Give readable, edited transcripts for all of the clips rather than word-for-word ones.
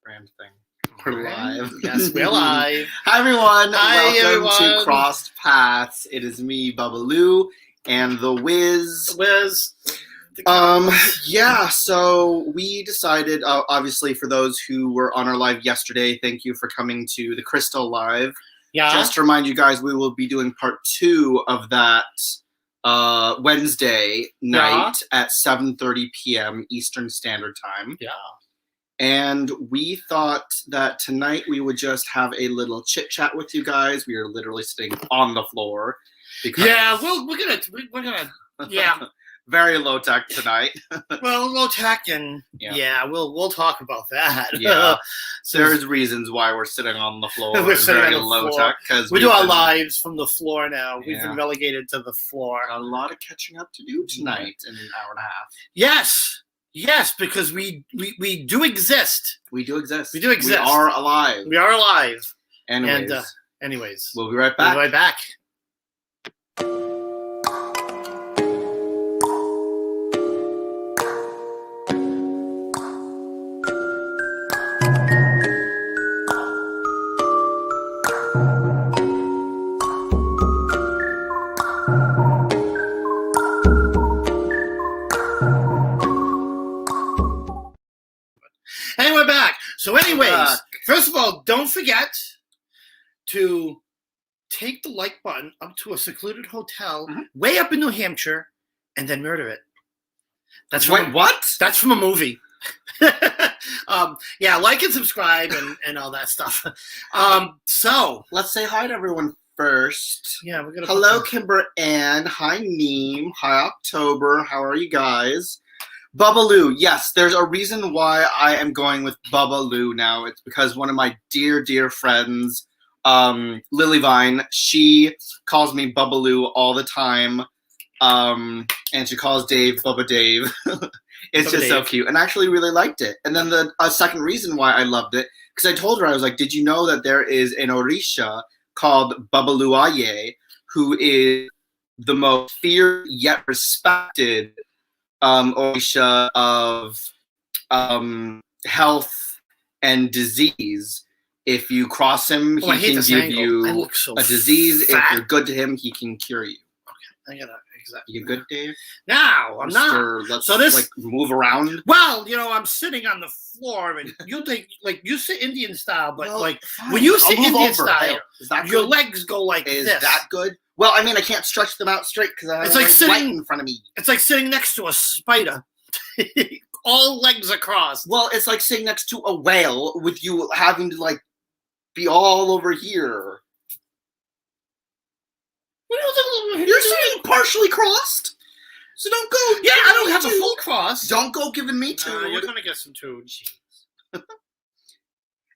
brand thing. We're live. Yes, we're live. Hi, everyone. Hi, Welcome everyone. to Crossed Paths. It is me, Bubba Lou, and the Wiz. Yeah, so we decided, obviously, for those who were on our live yesterday, thank you for coming to the Crystal Live. Yeah. Just to remind you guys, we will be doing part 2 of that Wednesday night at 7:30 p.m. Eastern Standard Time. Yeah. And we thought that tonight we would just have a little chit chat with you guys. We are literally sitting on the floor because we're gonna very low tech tonight. Well, low tech and we'll talk about that. Yeah, there's reasons why we're sitting on the floor. We're sitting very on the low floor. tech because we do our lives from the floor now. We've Yeah. been relegated to the floor. Got a lot of catching up to do tonight in an hour and a half. Yes, because we do exist. We do exist. We do exist. We are alive. We are alive. Anyways, we'll be right back. We'll be right back. And we're back. So anyways, first of all, don't forget to take the like button up to a secluded hotel way up in New Hampshire and then murder it. That's from what? That's from a movie. Like and subscribe and all that stuff. So let's say hi to everyone first. Yeah, we're gonna Hello, Kimber Ann. Hi, Neem. Hi, October. How are you guys? Bubba Lou. Yes, there's a reason why I am going with Bubba Lou now. It's because one of my dear, dear friends, Lily Vine, she calls me Bubba Lou all the time. And she calls Dave Bubba Dave. It's just so cute. And I actually really liked it. And then the second reason why I loved it, because I told her, I was like, did you know that there is an Orisha called Babaluaye, who is the most feared yet respected Orisha of health and disease. If you cross him, he can give you a disease. If you're good to him, he can cure you. Okay, I gotta exactly. You good, Dave? No, I'm not. Let's move around. Well, I'm sitting on the floor, and you sit Indian style, but fine. When you sit Indian style, your good? legs go like this. Is that good? Well, I mean, I can't stretch them out straight because I have light in front of me. It's like sitting next to a spider, all legs across. Well, it's like sitting next to a whale with you having to be all over here. You're sitting partially crossed, so don't go. Yeah, I don't have a full cross. Don't go giving me two. You're gonna get some two.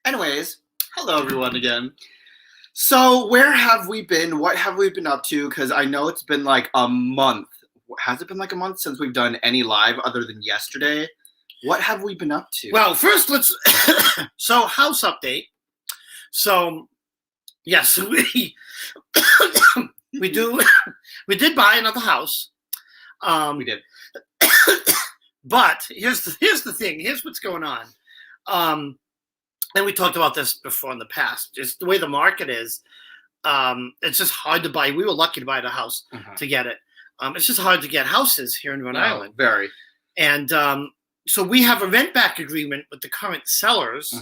Anyways, hello everyone again. So where have we been? What have we been up to? Because I know it's been like a month. Has it been like a month since we've done any live other than yesterday? What have we been up to? Well, first let's. So house update. So yes, we did buy another house. We did. But here's the thing. Here's what's going on. And we talked about this before in the past. Just the way the market is, it's just hard to buy. We were lucky to buy the house to get it. It's just hard to get houses here in Rhode Island. Very. And so we have a rent back agreement with the current sellers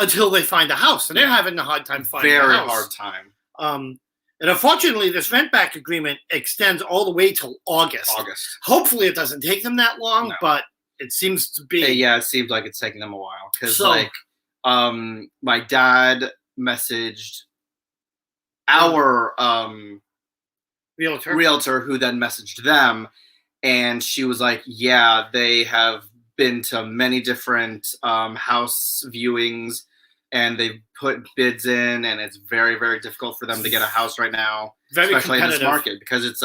until they find a house, and they're having a hard time finding a house. Very hard time. And unfortunately, this rent back agreement extends all the way till August. Hopefully, it doesn't take them that long, but it seems to be. Yeah, it seems like it's taking them a while because my dad messaged our realtor, who then messaged them, and she was like, "Yeah, they have been to many different house viewings." And they've put bids in, and it's very, very difficult for them to get a house right now, especially in this market, because it's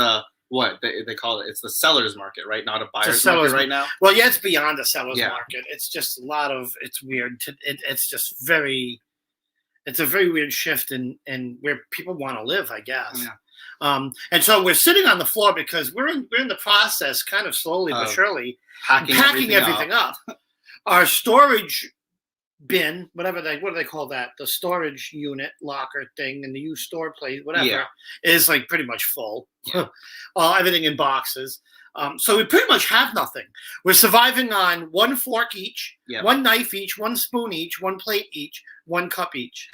what they call it. It's the seller's market, right? Not a buyer's market right now. Well, yeah, it's beyond a seller's market. It's just a lot of, it's weird. It's just it's a very weird shift in where people want to live, I guess. Yeah. And so we're sitting on the floor because we're in the process, kind of slowly but surely, packing everything up. Our storage bin, what do they call that? The storage unit locker thing and the used store place, whatever, Yeah. is like pretty much full. Yeah. Everything in boxes. So we pretty much have nothing. We're surviving on one fork each, Yep. one knife each, one spoon each, one plate each, one cup each.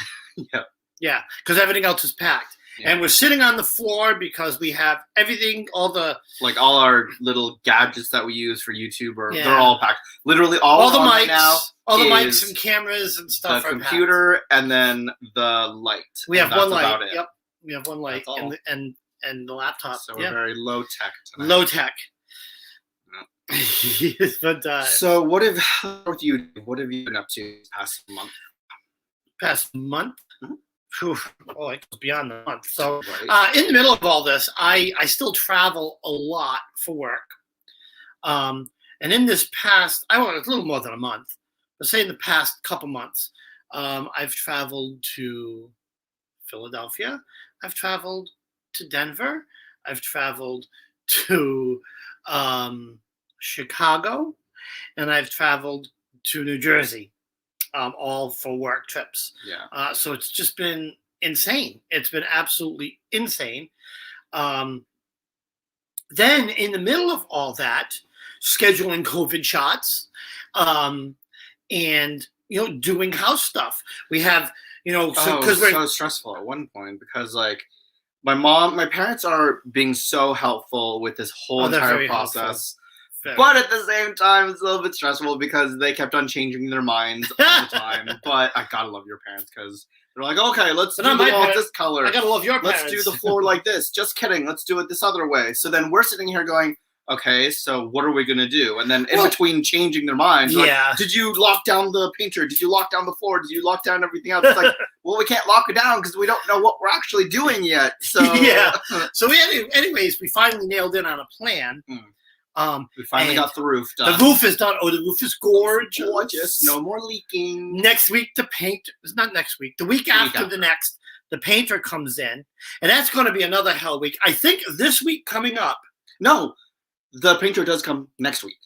Yep. Yeah, because everything else is packed. Yeah. And we're sitting on the floor because we have everything, all our little gadgets that we use for YouTube, Yeah. they're all packed. Literally all the on mics, right now all the is mics and cameras and stuff. the are computer and then the light. We have And one that's light. about it. Yep, we have one light That's all. and the laptop. So we're yeah. very low tech tonight. Low tech. But So what have you been up to this past month? Past month? Mhm. Whew, oh, it goes beyond the month. So Right. in the middle of all this, I still travel a lot for work. And in this past, it's a little more than a month. Let's say in the past couple months, I've traveled to Philadelphia. I've traveled to Denver. I've traveled to Chicago, and I've traveled to New Jersey, all for work trips. Yeah. So it's just been insane. It's been absolutely insane. Then in the middle of all that, scheduling COVID shots, and doing house stuff. We have because we're so stressful at one point because like my parents are being so helpful with this whole entire process. But at the same time, it's a little bit stressful because they kept on changing their minds all the time. But I gotta love your parents because they're like, okay, let's do the wall this color. I gotta love your parents. Let's do the floor like this. Just kidding. Let's do it this other way. So then we're sitting here going, okay, so what are we gonna do? And then in between changing their minds, yeah. Like, did you lock down the painter? Did you lock down the floor? Did you lock down everything else? It's like, well, we can't lock it down because we don't know what we're actually doing yet. So yeah. So anyways, we finally nailed in on a plan. We finally got the roof done. The roof is done. Oh, the roof is gorgeous. Gorgeous. No more leaking. Next week, the paint is not next week. The week after the next, the painter comes in, and that's going to be another hell week. I think this week coming up. No, the painter does come next week,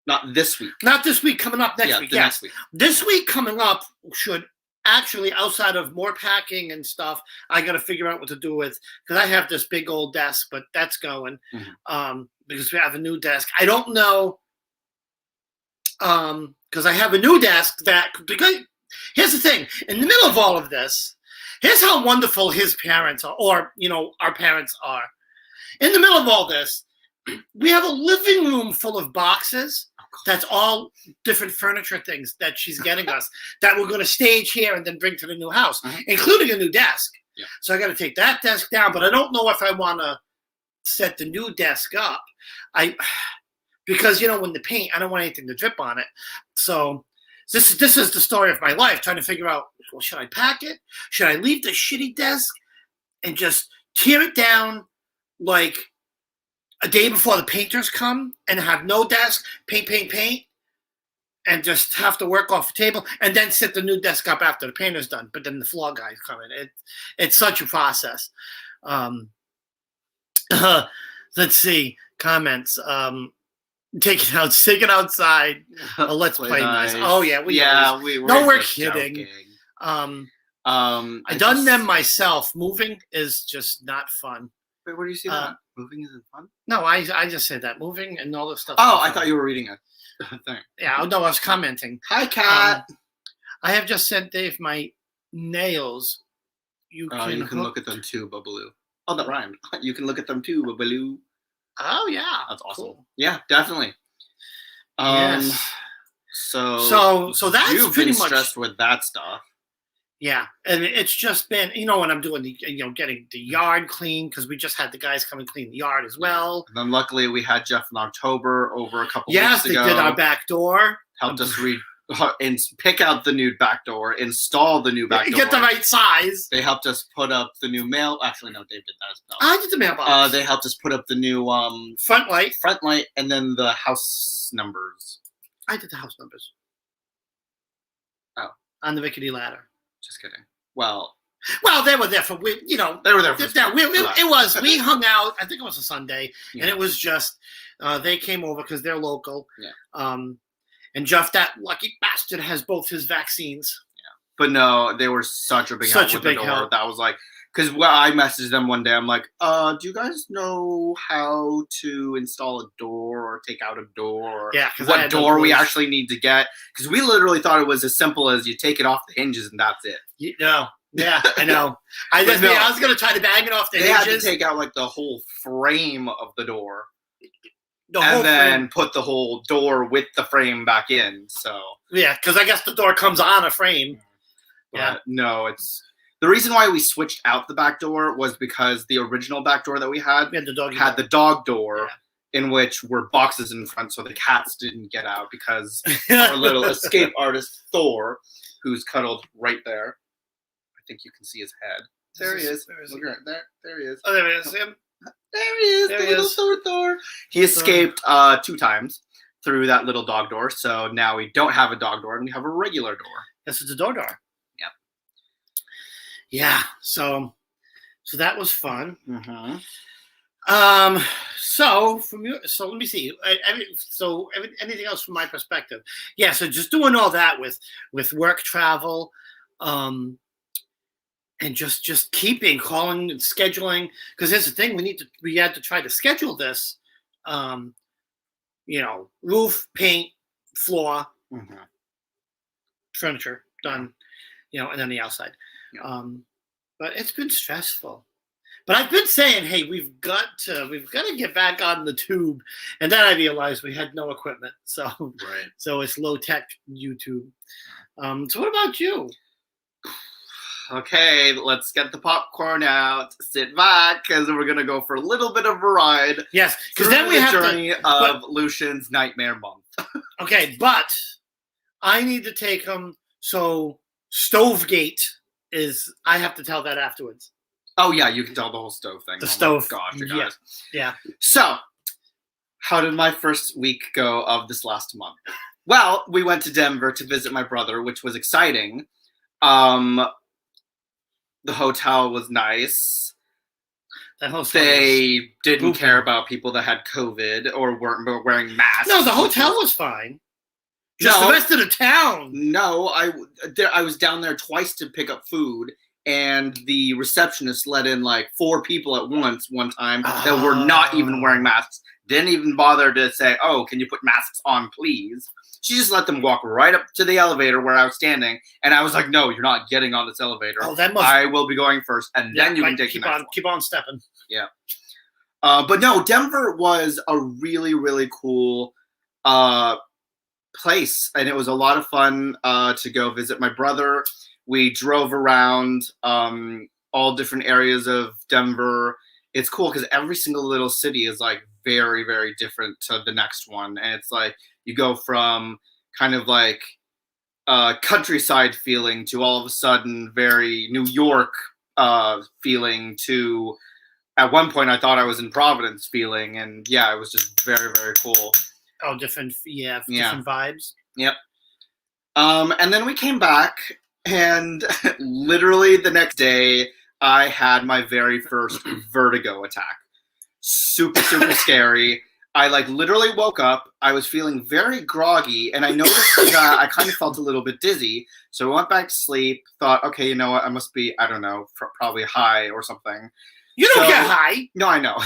not this week. Not this week. Coming up next week. Next week. This week coming up should actually, outside of more packing and stuff, I got to figure out what to do with because I have this big old desk, but that's going. Because we have a new desk. I don't know, because I have a new desk because here's the thing. In the middle of all of this, here's how wonderful his parents are, or, our parents are. In the middle of all this, we have a living room full of boxes. That's all different furniture things that she's getting us that we're going to stage here and then bring to the new house, including a new desk. Yeah. So I got to take that desk down, but I don't know if I want to set the new desk up. Because when the paint, I don't want anything to drip on it. So this is the story of my life, trying to figure out, well, should I pack it? Should I leave the shitty desk and just tear it down like a day before the painters come and have no desk, paint, and just have to work off the table and then set the new desk up after the painter's done. But then the floor guys come in. It's such a process. Let's see. Comments. Take it outside. Let's play nice. Oh yeah, we're kidding. I done them myself. Moving is just not fun. Wait, where do you see that? Moving isn't fun? No, I just said that. Moving and all this stuff. Oh, I thought you were reading a thing. Yeah, no, I was commenting. Hi, Kat. I have just sent Dave my nails. You can look at them too, Bubbaloo. Oh, that rhymed. You can look at them too, Bubbaloo. Oh yeah, that's awesome. Cool. Yeah, definitely. Yes. So that's you've pretty been much stressed with that stuff. Yeah, and it's just been when I'm doing the getting the yard clean because we just had the guys come and clean the yard as well. And then luckily we had Jeff in October over a couple weeks ago. Yes, they did our back door. Helped us and pick out the new back door, install the new back door. Get the right size. They helped us put up the new mail. Actually, no, Dave did that as well. I did the mailbox. They helped us put up the new front light, and then the house numbers. I did the house numbers. Oh, on the rickety ladder. Just kidding. Well, they were there for They were there for it was. We hung out. I think it was a Sunday, yeah. and it was just they came over because they're local. Yeah. And Jeff, that lucky bastard, has both his vaccines. But no, they were such a big help with the door. That was like, because I messaged them one day. I'm like, do you guys know how to install a door or take out a door? Yeah, what door we actually need to get? Because we literally thought it was as simple as you take it off the hinges and that's it. No. Yeah, I know. I was going to try to bang it off the hinges. They had to take out like the whole frame of the door. And then put the whole door with the frame back in. So yeah, because I guess the door comes on a frame. But no, it's the reason why we switched out the back door was because the original back door that we had the dog door in which were boxes in front so the cats didn't get out because our little escape artist Thor, who's cuddled right there. I think you can see his head. There he is. Look right there. There he is. Oh, there he is. Him. There he is. The little Thor. He escaped 2 times through that little dog door. So now we don't have a dog door and we have a regular door. Yes, it's a door. Yeah, so that was fun. Mm-hmm. So let me see. Anything else from my perspective? Yeah, so just doing all that with work travel, and just keeping calling and scheduling. Because here's the thing: we had to try to schedule this. Roof, paint, floor, furniture done. And then the outside. Yeah. But it's been stressful. But I've been saying, hey, we've got to get back on the tube. And then I realized we had no equipment. So it's low tech YouTube. So what about you? Okay, let's get the popcorn out. Sit back, because we're gonna go for a little bit of a ride. Yes, because then we have the journey of Lucian's Nightmare Month. Okay, but I need to take him. So Stovegate is. I have to tell that afterwards. Oh yeah, you can tell the whole stove thing. The stove. Gosh, you guys. Yeah. So, how did my first week go of this last month? Well, we went to Denver to visit my brother, which was exciting. The hotel was nice. They didn't care about people that had COVID or weren't wearing masks. No, the hotel was fine. Just the rest of the town. No, I was down there twice to pick up food, and the receptionist let in like 4 people at once one time that were not even wearing masks. Didn't even bother to say, "Oh, can you put masks on, please?" She just let them walk right up to the elevator where I was standing, and I was like, "No, you're not getting on this elevator. I will be going place, and then you can take the next one." Keep on stepping. Yeah. But no, Denver was a really, really cool place, and it was a lot of fun to go visit my brother. We drove around all different areas of Denver. It's cool because every single little city is like very, very different to the next one, and it's like you go from kind of like countryside feeling to all of a sudden very New York feeling to at one point I thought I was in Providence feeling, and yeah, it was just very, very cool. Oh, different vibes. Yep. And then we came back, and literally the next day I had my very first vertigo attack. Super, super scary. I literally woke up. I was feeling very groggy, and I noticed that I kind of felt a little bit dizzy. So I went back to sleep, thought, okay, you know what? I must be, I don't know, probably high or something. You don't get high. No, I know.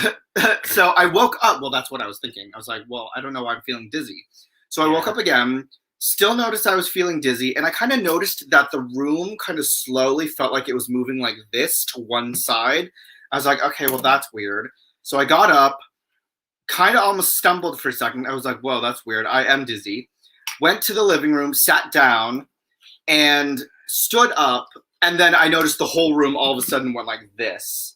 So I woke up. Well, that's what I was thinking. I was like, well, I don't know why I'm feeling dizzy. So I woke up again, still noticed I was feeling dizzy, and I kind of noticed that the room kind of slowly felt like it was moving like this to one side. I was like, okay, well, that's weird. So I got up, kind of almost stumbled for a second. I was like, whoa, that's weird. I am dizzy. Went to the living room, sat down, and stood up, and then I noticed the whole room all of a sudden went like this.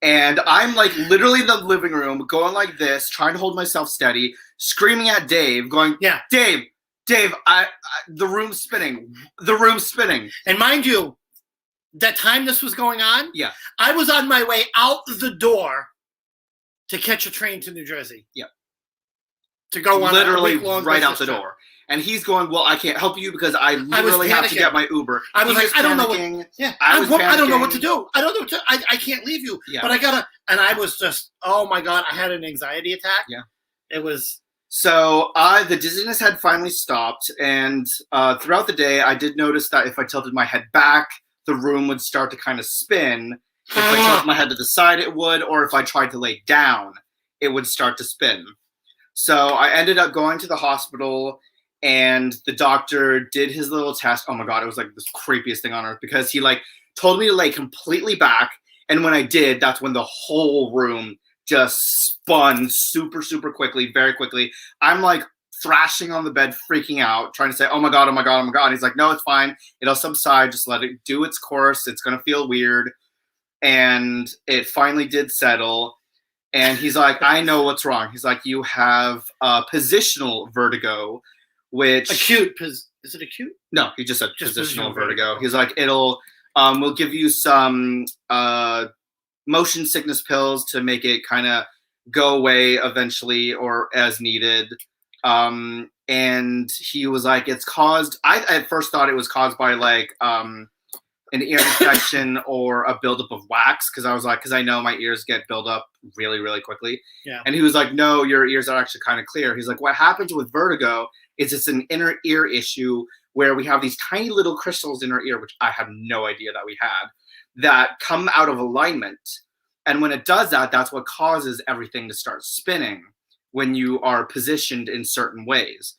And I'm like literally in the living room going like this, trying to hold myself steady, screaming at Dave, going, yeah, Dave, the room's spinning. The room's spinning. And mind you, that time this was going on, yeah, I was on my way out the door to catch a train to New Jersey. Yeah. To go on literally right out the door. And he's going, well, I can't help you because I literally have to get my Uber. I was like, I don't know what. Yeah, I don't know what to do. I don't know. I can't leave you. Yeah. But I gotta. And I was just, oh my god, I had an anxiety attack. Yeah. It was. So the dizziness had finally stopped, and throughout the day, I did notice that if I tilted my head back, the room would start to kind of spin. If I tilted my head to the side, it would, or if I tried to lay down, it would start to spin. So I ended up going to the hospital, and the doctor did his little test. Oh my god, it was like the creepiest thing on earth because he like told me to lay completely back, and when I did, that's when the whole room just spun super, super quickly, very quickly. I'm like thrashing on the bed, freaking out, trying to say, oh my god, oh my god, oh my god. He's like, no, it's fine. It'll subside. Just let it do its course. It's going to feel weird. And it finally did settle. And he's like, I know what's wrong. He's like, you have positional vertigo, which... Acute. Is it acute? No, he just said positional vertigo. He's like, we'll give you some motion sickness pills to make it kind of go away eventually or as needed. And he was like, it's caused... I at first thought it was caused by like... an ear infection or a buildup of wax, because I know my ears get built up really, really quickly. Yeah. And he was like, no, your ears are actually kind of clear. He's like, what happens with vertigo is it's an inner ear issue where we have these tiny little crystals in our ear, which I had no idea that we had, that come out of alignment. And when it does that, that's what causes everything to start spinning when you are positioned in certain ways.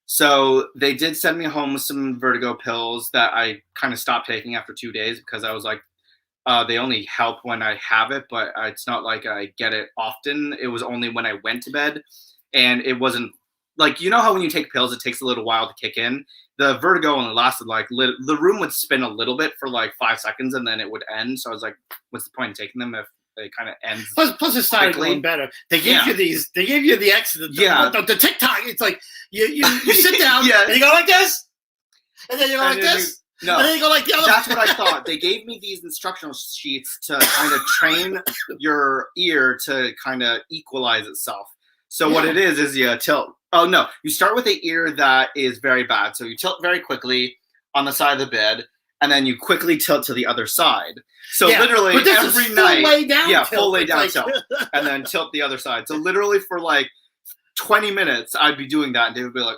So they did send me home with some vertigo pills that I kind of stopped taking after 2 days because I was like, they only help when I have it, but it's not like I get it often. It was only when I went to bed, and it wasn't like, you know how when you take pills, it takes a little while to kick in? The vertigo only lasted like, the room would spin a little bit for like 5 seconds and then it would end. So I was like, what's the point in taking them if it kind of ends? Plus it started going better. They gave you these. They gave you the accident. The TikTok. It's like you sit down and you go like this, and then you go like this. No, and then you go like the other. That's what I thought. They gave me these instructional sheets to kind of train your ear to kind of equalize itself. So what it is you tilt. Oh no, you start with an ear that is very bad. So you tilt very quickly on the side of the bed, and then you quickly tilt to the other side. So literally every night, full lay down tilt, and then tilt the other side. So literally for like 20 minutes, I'd be doing that, and Dave would be like,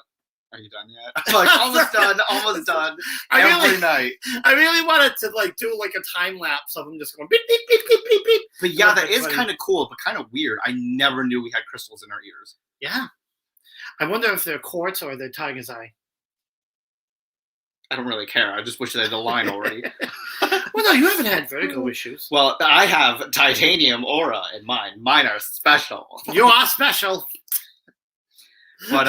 "Are you done yet?" I'm like, "Almost done, almost done." Every night. I really wanted to like do like a time lapse of them just going beep beep beep beep beep beep. But yeah, that is kind of cool, but kind of weird. I never knew we had crystals in our ears. Yeah, I wonder if they're quartz or they're tiger's eye. I don't really care. I just wish they had the line already. Well, no, you haven't had vertigo issues. Well, I have titanium aura in mine. Mine are special. You are special. But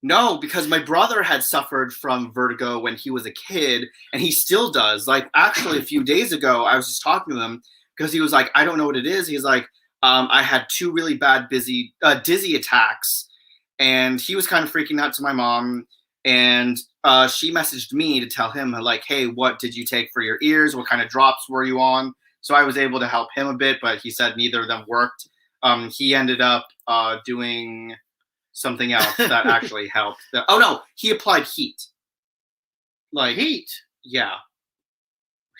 no, because my brother had suffered from vertigo when he was a kid, and he still does. Like, actually, a few days ago, I was just talking to him because he was like, I don't know what it is. He's like, I had 2 really bad dizzy attacks, and he was kind of freaking out to my mom. And she messaged me to tell him, like, hey, what did you take for your ears? What kind of drops were you on? So I was able to help him a bit, but he said neither of them worked. He ended up doing something else that actually helped. Oh, no, he applied heat. Like heat? Yeah.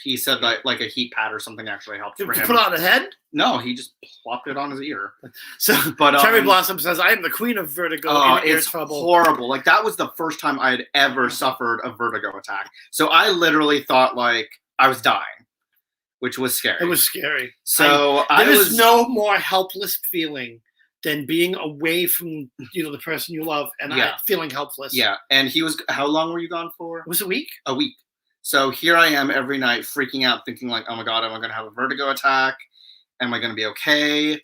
He said that like a heat pad or something actually helped for him. Put on his head? No, he just plopped it on his ear. So, but Cherry Blossom says, I am the queen of vertigo and ear trouble. Horrible. Like, that was the first time I had ever suffered a vertigo attack. So I literally thought, like, I was dying, which was scary. It was scary. So there is no more helpless feeling than being away from, the person you love and feeling helpless. Yeah. And he was, how long were you gone for? It was a week. A week. So here I am every night freaking out, thinking like, oh my God, am I going to have a vertigo attack? Am I going to be okay?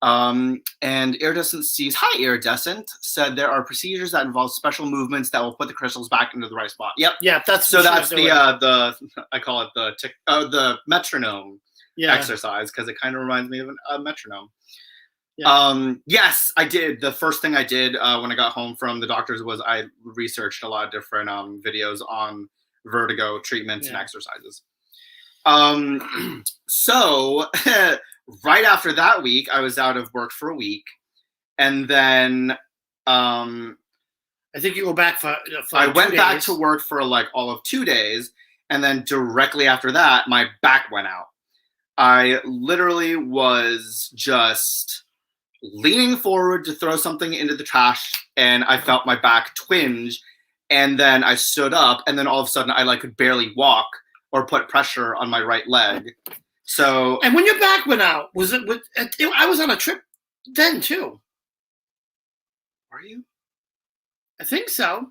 And Iridescent sees, hi, Iridescent, said there are procedures that involve special movements that will put the crystals back into the right spot. Yep. Yeah, that's the I call it the metronome exercise, because it kind of reminds me of a metronome. Yeah. Yes, I did. The first thing I did when I got home from the doctors was I researched a lot of different videos on vertigo treatments and exercises. So right after that week, I was out of work for a week, and then I think you go back for I went back to work for like all of 2 days, and then directly after that, my back went out. I literally was just leaning forward to throw something into the trash, and I felt my back twinge, and then I stood up, and then all of a sudden I like could barely walk or put pressure on my right leg. So, And when your back went out, was it? I was on a trip then too. were you? I think so.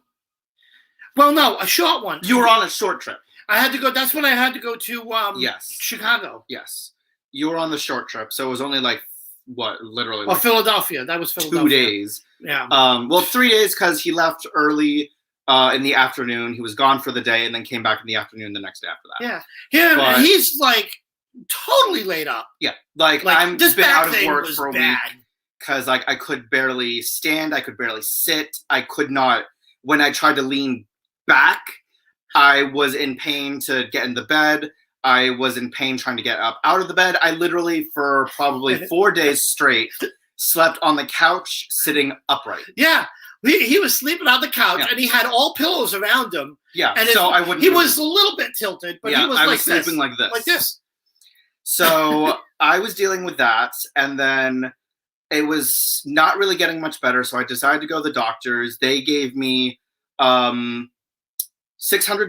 Well, no, a short one. You were on a short trip. I had to go. That's when I had to go to Yes. Chicago. Yes. You were on the short trip, so it was only like what, literally? Well, like Philadelphia. That was Philadelphia. 2 days. Yeah. Well, 3 days because he left early in the afternoon. He was gone for the day and then came back in the afternoon the next day after that. Yeah. He's like totally laid up. Yeah. Like I'm this been back out of thing work was for a bad. week because like I could barely stand. I could barely sit. I could not. When I tried to lean back, I was in pain to get in the bed. I was in pain trying to get up out of the bed. I literally, for probably 4 days straight, slept on the couch sitting upright. Yeah. He was sleeping on the couch, and he had all pillows around him. Yeah, and so I wouldn't. He was a little bit tilted, but he was I like was sleeping this, like this. like this. So I was dealing with that, and then it was not really getting much better. So I decided to go to the doctors. They gave me 600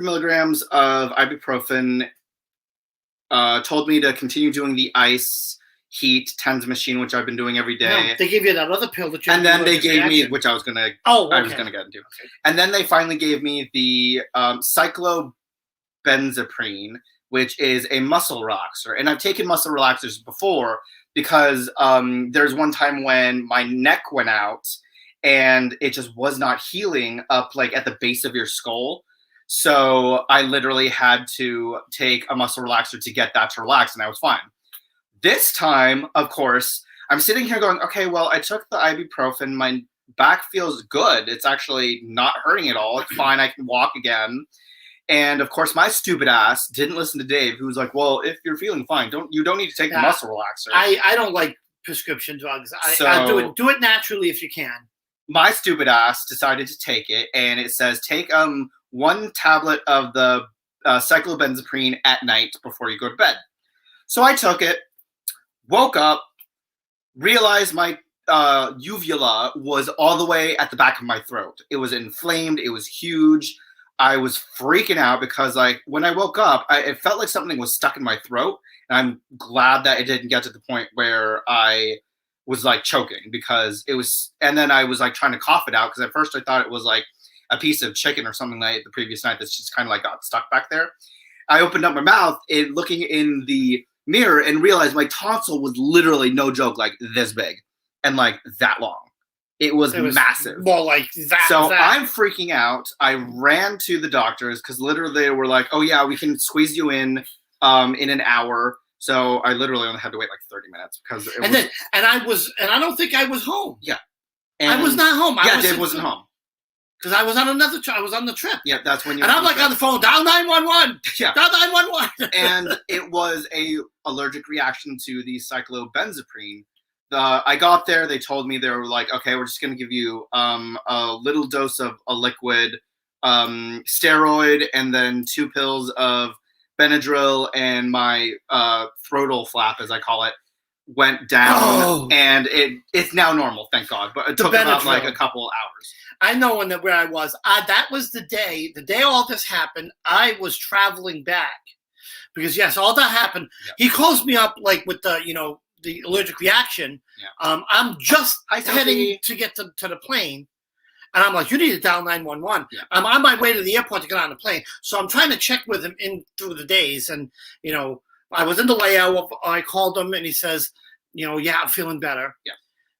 milligrams of ibuprofen. Told me to continue doing the ice heat TENS machine, which I've been doing every day. No, they gave you that other pill that you. And then they gave me, which I was gonna. Oh, okay. I was gonna get into. Okay. And then they finally gave me the cyclobenzaprine, which is a muscle relaxer. And I've taken muscle relaxers before because there's one time when my neck went out and it just was not healing up like at the base of your skull. So I literally had to take a muscle relaxer to get that to relax, and I was fine. This time, of course, I'm sitting here going, okay, well, I took the ibuprofen. My back feels good. It's actually not hurting at all. It's fine. I can walk again. And of course, my stupid ass didn't listen to Dave, who was like, well, if you're feeling fine, you don't need to take the muscle relaxer. I don't like prescription drugs. I do it naturally if you can. My stupid ass decided to take it, and it says take 1 tablet of the cyclobenzaprine at night before you go to bed. So I took it, woke up, realized my uvula was all the way at the back of my throat. It was inflamed. It was huge. I was freaking out because like when I woke up, it felt like something was stuck in my throat. And I'm glad that it didn't get to the point where I was like choking because it was, and then I was like trying to cough it out because at first I thought it was like a piece of chicken or something like the previous night that's just kind of like got stuck back there. I opened up my mouth and looking in the mirror and realized my tonsil was literally, no joke, like this big and like that long. It was massive. More like that. So I'm freaking out. I ran to the doctors because literally they were like, oh yeah, we can squeeze you in an hour. So I literally only had to wait like 30 minutes because it I don't think I was home. Yeah. And I was not home. Dave wasn't home. Because I was on I was on the trip. Yeah, that's when you. And I'm like on the phone, dial 911. Yeah, dial 911. And it was a allergic reaction to the cyclobenzaprine. I got there. They told me, they were like, okay, we're just gonna give you a little dose of a liquid steroid, and then 2 pills of Benadryl, and my throatal flap, as I call it, went down, and it's now normal, thank God. But it took about like a couple hours. I know where I was. That was the day all this happened. I was traveling back because yes, all that happened. Yep. He calls me up like with the allergic reaction. Yeah. I'm just heading to get to the plane, and I'm like, you need to dial 911. Yeah. I'm on my way to the airport to get on the plane, so I'm trying to check with him in through the days, and I was in the layout. I called him, and he says, yeah, I'm feeling better. Yeah.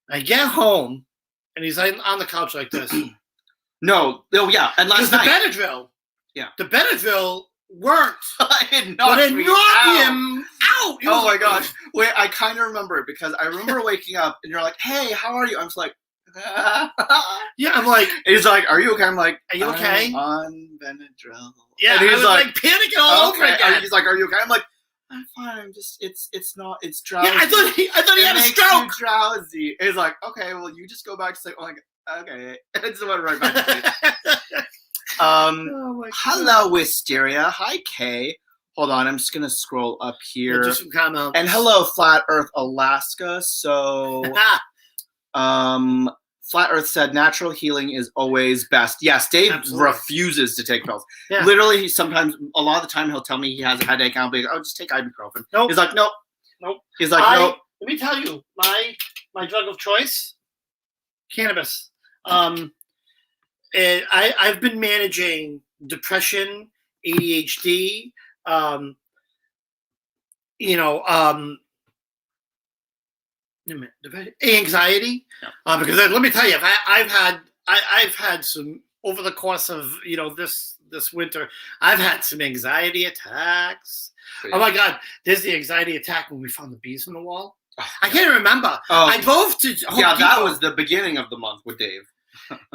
I get home. And he's like on the couch like this. No, yeah, and last night. The Benadryl. Yeah. The Benadryl worked. It knocked him out. Oh my gosh. Wait, I kind of remember it because I remember waking up and you're like, hey, how are you? I'm just like, yeah, I'm like. He's like, are you okay? I'm like, are you okay? I'm on Benadryl. Yeah, and he's like panicking all over again. He's like, are you okay? I'm like, I'm fine. I'm just, it's drowsy. Yeah, I thought he had a stroke. You drowsy. He's like, okay, well, you just go back to sleep. I'm like, okay. I just went right back to sleep. Hello, Wisteria. Hi, Kay. Hold on, I'm just gonna scroll up here. Just some comments. And hello, Flat Earth Alaska. So, Flat Earth said natural healing is always best. Yes, Dave Absolutely. refuses to take pills. Yeah. Literally, sometimes, a lot of the time, he'll tell me he has a headache, and I'll be like, oh, just take ibuprofen. Nope. He's like, nope. Nope. He's like, nope. Let me tell you, my drug of choice, cannabis. I've been managing depression, ADHD, anxiety. Yeah. Because let me tell you, I've had some over the course of this winter. I've had some anxiety attacks. Yeah. Oh my God! There's the anxiety attack when we found the bees in the wall. Oh, I can't remember. I drove to Home that Depot. was the beginning of the month with Dave.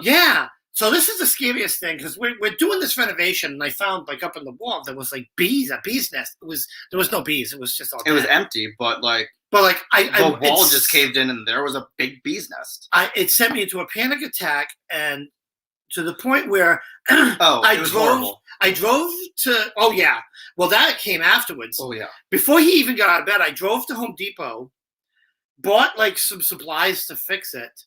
Yeah. So this is the scariest thing because we're doing this renovation, and I found like up in the wall there was like bees, a bee's nest. There was no bees. It was just all. It was empty, but the wall just caved in, and there was a big bee's nest. It sent me into a panic attack, and to the point where it was horrible. I drove to. Oh yeah. Well, that came afterwards. Oh yeah. Before he even got out of bed, I drove to Home Depot, bought like some supplies to fix it,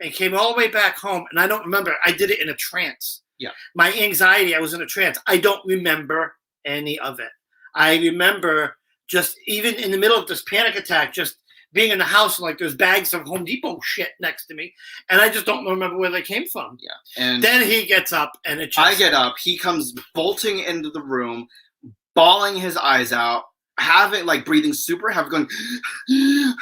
and came all the way back home. And I don't remember. I did it in a trance. Yeah. My anxiety, I was in a trance. I don't remember any of it. I remember just even in the middle of this panic attack, just being in the house and like there's bags of Home Depot shit next to me. And I just don't remember where they came from. Yeah. And then he gets up and it just. I get up. He comes bolting into the room, bawling his eyes out, breathing super heavy, going. Yeah,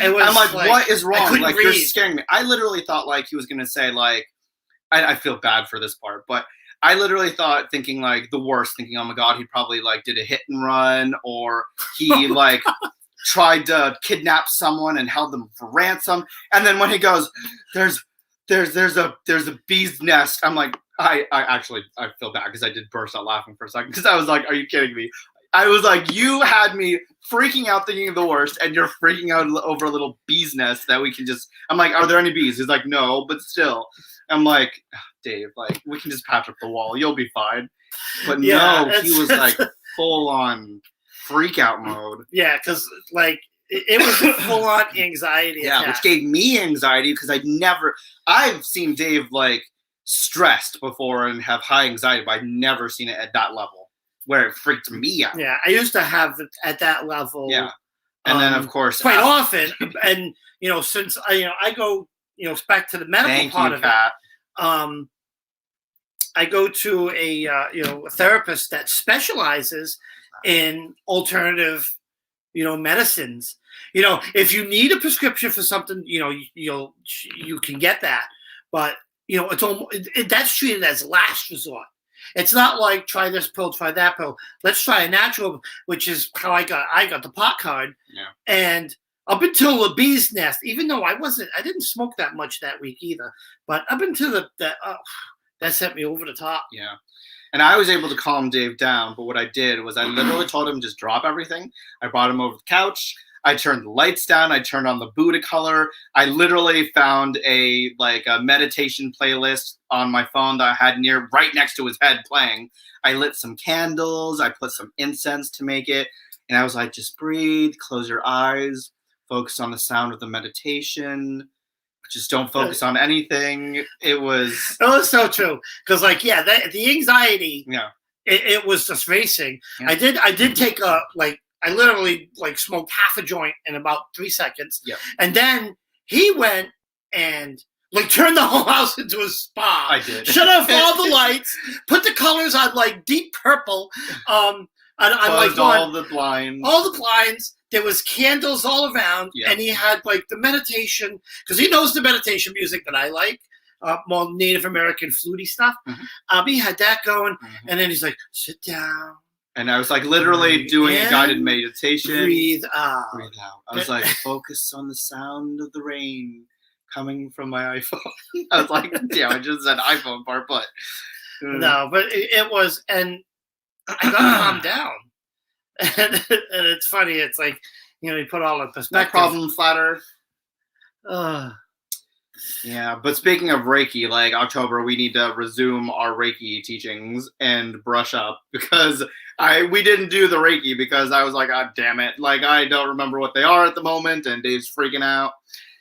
it was. I'm like, what is wrong? Like, breathe. You're scaring me. I literally thought like he was gonna say like, I feel bad for this part, but I literally thinking like the worst, thinking, oh my God, he probably like did a hit and run, or he like tried to kidnap someone and held them for ransom. And then when he goes, there's a bee's nest. I'm like, I feel bad because I did burst out laughing for a second because I was like, are you kidding me? I was like, you had me freaking out thinking of the worst, and you're freaking out over a little bee's nest that we can just. I'm like, are there any bees? He's like, no, but still. I'm like, Dave, like we can just patch up the wall. You'll be fine. But no, he was like full on freak out mode. Yeah, because like it was a full on anxiety attack. Which gave me anxiety because I've seen Dave like stressed before and have high anxiety, but I've never seen it at that level where it freaked me out. Yeah, I used to have it at that level. Yeah, and then of course quite often, and since I go back to the medical part of it. I go to a therapist that specializes in alternative medicines. If you need a prescription for something, you can get that, but it's almost that's treated as last resort. It's not like try this pill, try that pill. Let's try a natural, which is how I got the pot card. Yeah. And up until the bee's nest, even though I didn't smoke that much that week either, but up until that sent me over the top. Yeah. And I was able to calm Dave down, but what I did was I literally told him just drop everything. I brought him over the couch. I turned the lights down. I turned on the Buddha color. I literally found a meditation playlist on my phone that I had right next to his head playing. I lit some candles. I put some incense to make it. And I was like, just breathe, close your eyes, focus on the sound of the meditation. Just don't focus on anything. It was so true. Because the anxiety, it was just racing. Yeah. I did take I literally smoked half a joint in about 3 seconds. Yeah. And then he went and turned the whole house into a spa. I did. Shut off all the lights, put the colors on deep purple. Closed all the blinds. All the blinds. There was candles all around, and he had the meditation because he knows the meditation music that I like, more Native American fluty stuff. Mm-hmm. He had that going, and then he's like, "Sit down." And I was literally doing a guided meditation. Breathe out. Breathe out. I was like, focus on the sound of the rain coming from my iPhone. I was like, I just said iPhone part, but no, but it was, and I got calmed down. And it's funny. It's you put all the perspective. No problem, Flat Earth. Yeah, but speaking of Reiki, October, we need to resume our Reiki teachings and brush up because we didn't do the Reiki because I was like, God damn it. I don't remember what they are at the moment, and Dave's freaking out.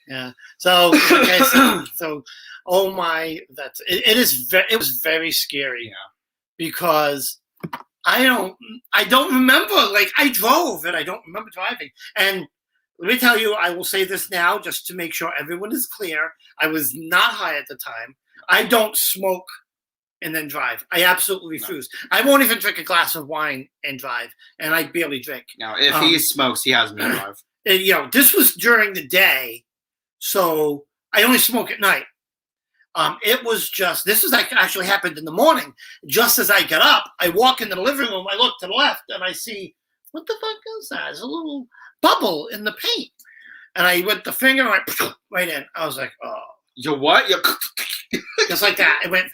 Yeah. So, okay, so oh my, it was very scary. Yeah. Because I don't remember. Like, I drove and I don't remember driving. And let me tell you, I will say this now just to make sure everyone is clear. I was not high at the time. I don't smoke and then drive. I absolutely refuse. No. I won't even drink a glass of wine and drive, and I barely drink. Now, if he smokes, he has me drive. And, this was during the day, so I only smoke at night. It was just, this was actually happened in the morning. Just as I get up, I walk into the living room, I look to the left, and I see, what the fuck is that? There's a little bubble in the paint. And I went the finger right in. I was like, oh. You what? Just like that. It went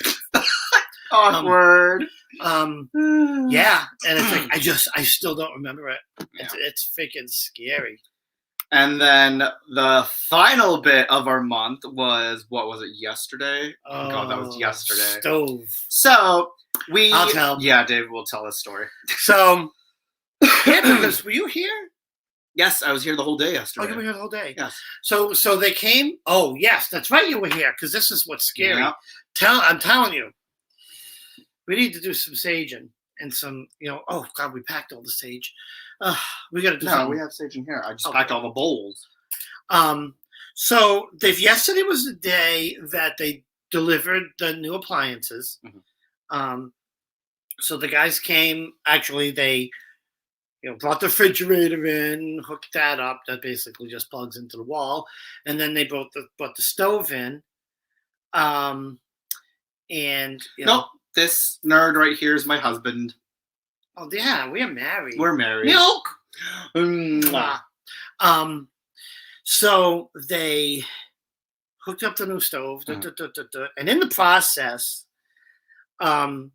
awkward. Yeah. And it's like, I still don't remember it. Yeah. It's freaking scary. And then the final bit of our month was, what was it, yesterday? Oh, God, that was yesterday. Stove. So I'll tell. Yeah, David will tell this story. So, because were you here? Yes, I was here the whole day yesterday. Oh, you were here the whole day? Yes. So they came. Oh, yes, that's right. You were here because this is what's scary. Yeah. I'm telling you, we need to do some saging and some. Oh God, we packed all the sage. We got to do. No, something. We have sage in here. I just packed all the bowls. So yesterday was the day that they delivered the new appliances. Mm-hmm. So the guys came. Actually, they. Brought the refrigerator in, hooked that up. That basically just plugs into the wall, and then they brought the stove in. And nope, this nerd right here is my husband. Oh yeah, we are married. We're married. Milk. So they hooked up the new stove, and in the process, I'm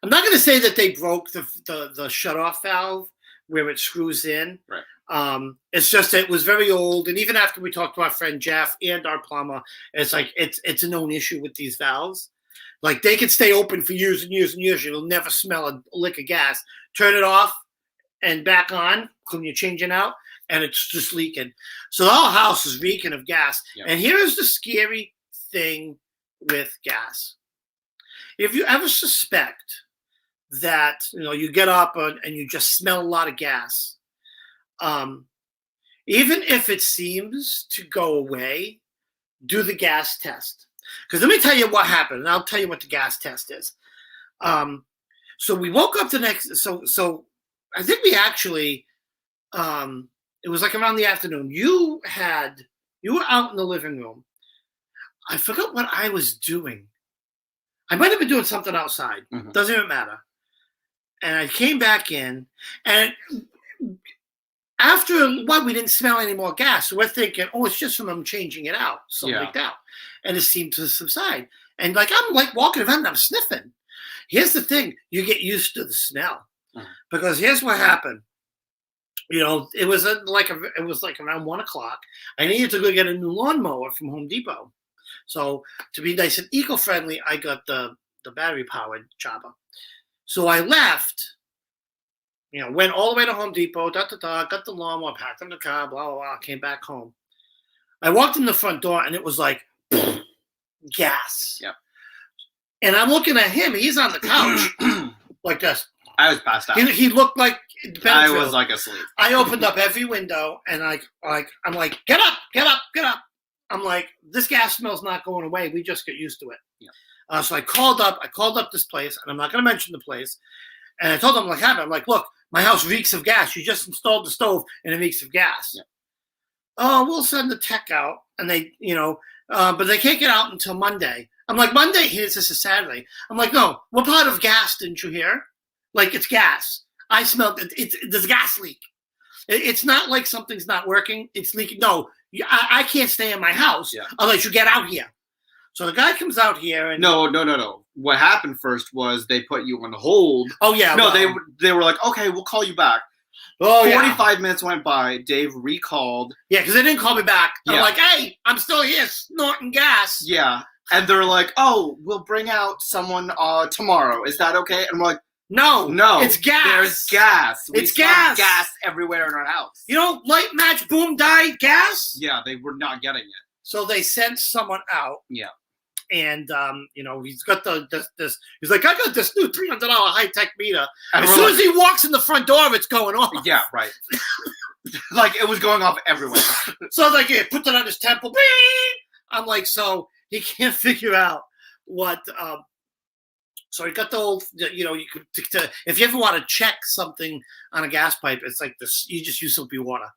not going to say that they broke the shutoff valve where it screws in. Right. It's just that it was very old, and even after we talked to our friend Jeff and our plumber, it's like it's a known issue with these valves. Like, they could stay open for years and years and years. You'll never smell a lick of gas. Turn it off and back on when you're changing out, and it's just leaking. So the whole house is reeking of gas. Yep. And here's the scary thing with gas. If you ever suspect that you get up and you just smell a lot of gas, even if it seems to go away, do the gas test. Because let me tell you what happened, and I'll tell you what the gas test is. So we woke up the next. So I think we actually. It was like around the afternoon. You were out in the living room. I forgot what I was doing. I might have been doing something outside. Mm-hmm. Doesn't even matter. And I came back in, and after a while, we didn't smell any more gas. So we're thinking, oh, it's just from them changing it out, something like that. And it seemed to subside. And I'm walking around and I'm sniffing. Here's the thing. You get used to the smell. Mm-hmm. Because here's what happened. It was like around 1 o'clock. I needed to go get a new lawnmower from Home Depot. So to be nice and eco-friendly, I got the battery-powered chopper. So I left, went all the way to Home Depot, got the lawnmower, packed in the car, blah, blah, blah, came back home. I walked in the front door, and it was like, gas. Yeah. And I'm looking at him. He's on the couch like this. I was passed out. He looked like I was like asleep. I opened up every window, and I'm like, get up, get up, get up. I'm like, this gas smell's not going away. We just get used to it. Yeah. So I called up this place, and I'm not going to mention the place. And I told them, I'm like, look, my house reeks of gas. You just installed the stove, and it reeks of gas. Yeah. Oh, we'll send the tech out, and they, but they can't get out until Monday. I'm like, Monday? This is Saturday. I'm like, no, what part of gas didn't you hear? Like, it's gas. I smelled it. There's a gas leak. It's not like something's not working. It's leaking. No, I can't stay in my house unless you get out here. So the guy comes out here and no. What happened first was they put you on hold. Oh yeah. No, they were like, okay, we'll call you back. Oh 45 minutes went by. Dave recalled. Yeah, because they didn't call me back. I'm like, hey, I'm still here snorting gas. Yeah, and they're like, oh, we'll bring out someone tomorrow. Is that okay? And we're like, No, No, it's gas. There's gas. We It's smelled gas. gas everywhere in our house. You know, light match, boom, die, gas. Yeah, they were not getting it. So they sent someone out. Yeah. And you know, he's got this. He's like, I got this new $300 high tech meter. And As we're soon like- as he walks in the front door, it's going off. Yeah, right. Like it was going off everywhere. So I was like, yeah, put that on his temple. Bing! I'm like, so he can't figure out what. So he got the old, you know, you could if you ever want to check something on a gas pipe, it's like this. You just use soapy water,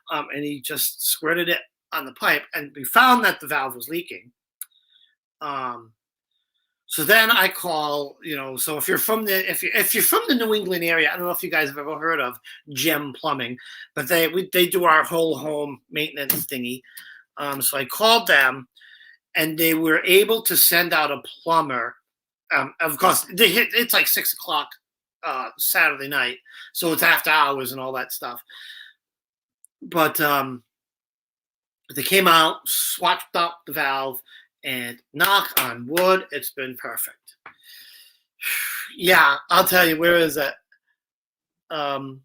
and he just squirted it on the pipe, and we found that the valve was leaking. So then I call, you know, so if you're from the New England area, I don't know if you guys have ever heard of Gem Plumbing, but they do our whole home maintenance thingy. So I called them, and they were able to send out a plumber. Of course, it's like 6 o'clock Saturday night, so it's after hours and all that stuff. But they came out, swapped out the valve, and knock on wood, it's been perfect. Yeah, I'll tell you, where is it? Hold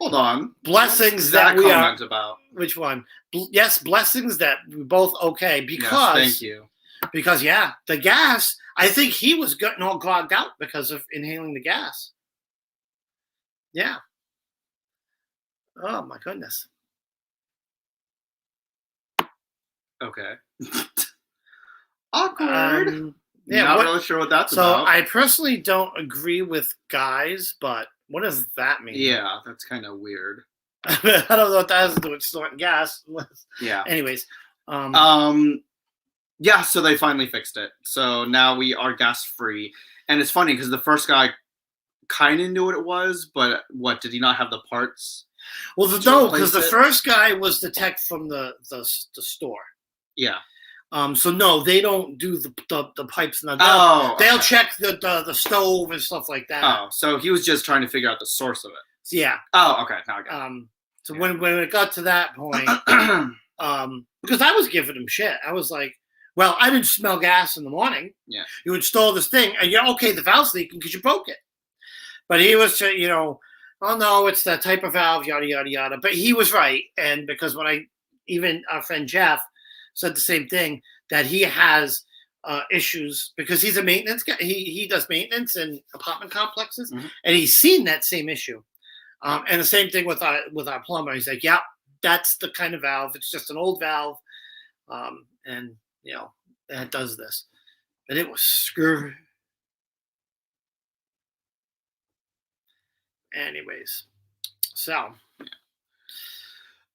on. Blessings that that we comment are. about. Which one? Yes, blessings that we both okay because. Yes, thank you. Because yeah, the gas. I think he was getting all clogged out because of inhaling the gas. Yeah. Oh my goodness. Okay. Awkward. Yeah, Not really sure what that's so about. I personally don't agree with guys, but what does that mean? Yeah, that's kind of weird. I don't know what that has to do with snorting gas. Yeah. Anyways. Yeah, so they finally fixed it. So now we are gas free. And it's funny because the first guy kind of knew what it was, but what, did he not have the parts? Well, no, because the first guy was the tech from the store. Yeah. So no, they don't do the pipes and they'll check the stove and stuff like that. Oh, so he was just trying to figure out the source of it. So, yeah. Oh, okay. Now I got it. So when it got to that point, because I was giving him shit, I was like, well, I didn't smell gas in the morning. Yeah. You install this thing, and you're okay, the valve's leaking because you broke it. But he was, you know, oh no, it's that type of valve, yada yada yada. But he was right, and because when even our friend Jeff said the same thing, that he has issues because he's a maintenance guy. He does maintenance in apartment complexes, and he's seen that same issue. And the same thing with our plumber. He's like, yeah, that's the kind of valve. It's just an old valve, and you know, it does this. But it was screwy. Anyways, so.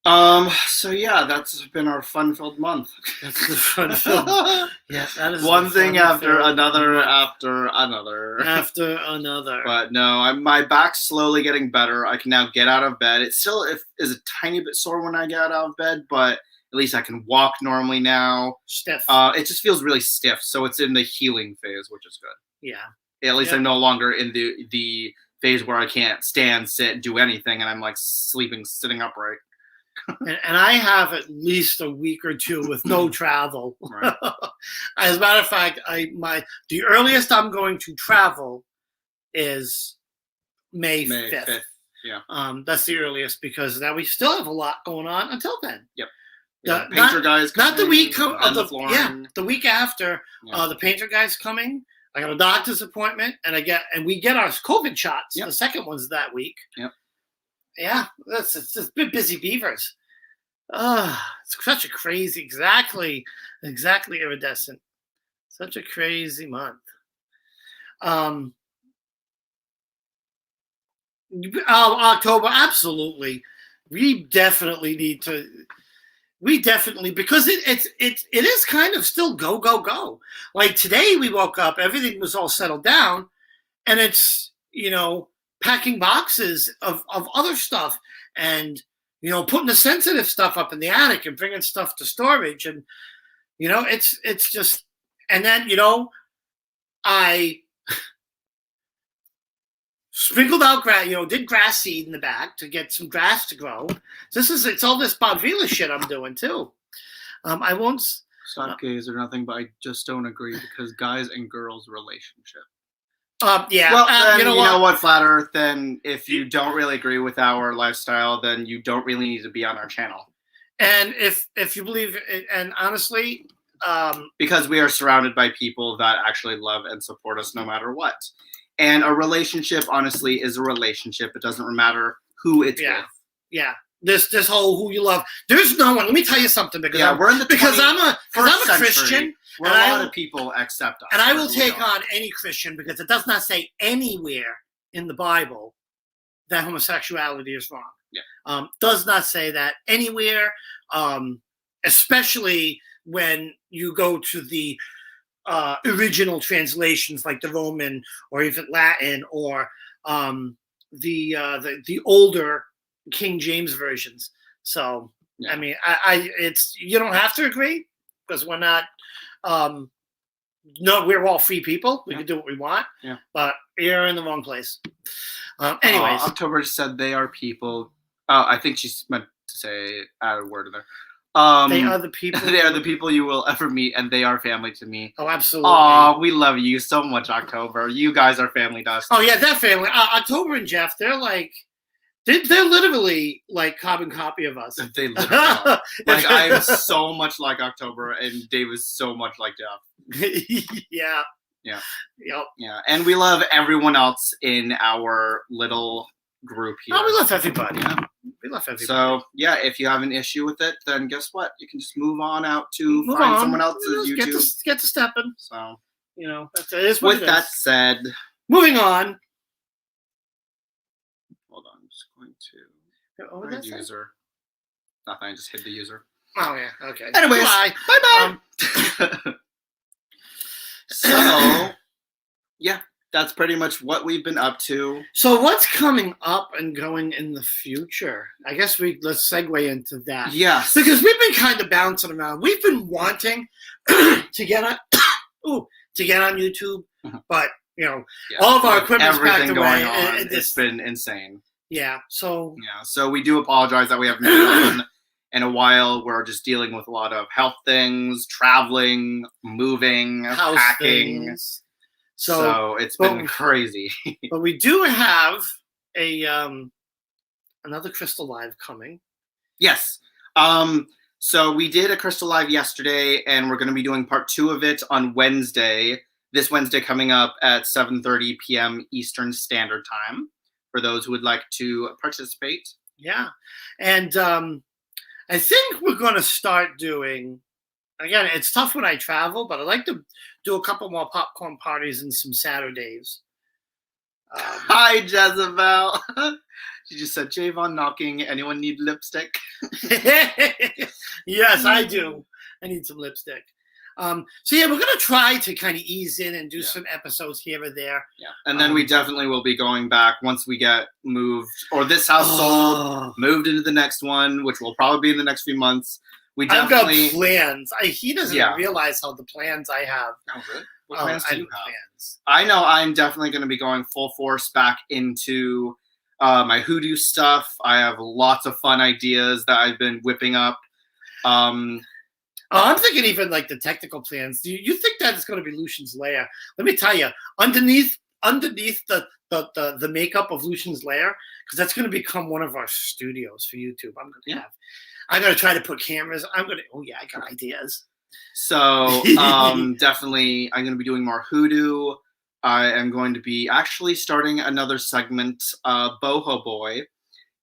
So yeah, that's been our fun-filled month. That's the fun-filled. Yeah, that is one thing after another, after another. After another. But no, my back's slowly getting better. I can now get out of bed. It still is a tiny bit sore when I get out of bed, but at least I can walk normally now. Stiff. It just feels really stiff, so it's in the healing phase, which is good. Yeah. At least I'm no longer in the phase where I can't stand, sit, do anything, and I'm like sitting upright. And I have at least a week or two with no travel. Right. As a matter of fact, the earliest I'm going to travel is May 5th. Yeah. That's the earliest because now we still have a lot going on until then. Yep. The painter guys coming, not the week the week after. Yeah. The painter guy's coming. I got a doctor's appointment, and we get our COVID shots. Yep. The second one's that week. Yep. Yeah, it's just been busy beavers. It's such a crazy, exactly iridescent. Such a crazy month. October, absolutely. We definitely need to. Because it is kind of still go. Like today we woke up, everything was all settled down, and it's, you know, packing boxes of other stuff and, you know, putting the sensitive stuff up in the attic and bringing stuff to storage. And, you know, it's just, and then, you know, I sprinkled out grass, you know, did grass seed in the back to get some grass to grow. It's all this Bob Vila shit I'm doing too. I won't stop gays or nothing, but I just don't agree because guys and girls relationship. Yeah. Well, then, you know what? Flat Earth, then if you don't really agree with our lifestyle, then you don't really need to be on our channel. And if you believe, and honestly, because we are surrounded by people that actually love and support us no matter what. And a relationship, honestly, is a relationship. It doesn't matter who it's with. Yeah. This whole who you love. There's no one. Let me tell you something, because we're in the I'm a Christian, where a lot of people accept us, and I will take on any Christian, because it does not say anywhere in the Bible that homosexuality is wrong. Yeah. Does not say that anywhere, especially when you go to the original translations, like the Roman or even Latin, or the older King James versions. So yeah. I mean, it's, you don't have to agree, because we're not. No, we're all free people. We can do what we want. Yeah. But you're in the wrong place. Anyways, October said they are people. I think she meant to say add a word in there. They are the people. They are the people you will ever meet, and they are family to me. Oh, absolutely. Oh, we love you so much, October. You guys are family to us. Oh yeah, that family. October and Jeff, they're like, they're literally like carbon copy of us. They literally are. Like, I am so much like October, and Dave is so much like Jeff. Yeah. Yeah. Yep. Yeah, and we love everyone else in our little group here. Oh, we love everybody. Yeah. We love everybody. So, yeah, if you have an issue with it, then guess what? You can just move on out to find someone else's YouTube. Get to stepping. So, that is what with that said, moving on. Hold on, I'm just going to find user. Nothing, I just hit the user. Oh, yeah, okay. Anyways, bye-bye. So, yeah. That's pretty much what we've been up to. So what's coming up and going in the future? I guess let's segue into that. Yes. Because we've been kind of bouncing around. We've been wanting to get on YouTube, but all of our equipment's packed away. It's been insane. Yeah. So we do apologize that we haven't been on in a while. We're just dealing with a lot of health things, traveling, moving, house packing. Things. So it's been crazy. But we do have another Crystal Live coming. Yes. So we did a Crystal Live yesterday, and we're going to be doing part 2 of it on Wednesday. This Wednesday coming up at 7:30 p.m. Eastern Standard Time for those who would like to participate. Yeah. And I think we're going to start doing, again, it's tough when I travel, but I like to do a couple more popcorn parties and some Saturdays. Hi, Jezebel. She just said, Javon knocking. Anyone need lipstick? Yes, I do. I need some lipstick. So, yeah, we're going to try to kind of ease in and do some episodes here or there. Yeah, and then we definitely will be going back once we get moved, or this house sold, moved into the next one, which will probably be in the next few months. I've got plans. He doesn't realize how the plans I have. Oh, really? What plans do you have? I know I'm definitely going to be going full force back into my hoodoo stuff. I have lots of fun ideas that I've been whipping up. I'm thinking even like the technical plans. Do you think that it's going to be Lucian's lair? Let me tell you, underneath the makeup of Lucian's lair, because that's going to become one of our studios for YouTube. I'm going to try to put cameras. I got ideas. So definitely I'm going to be doing more hoodoo. I am going to be actually starting another segment, Boho Boy,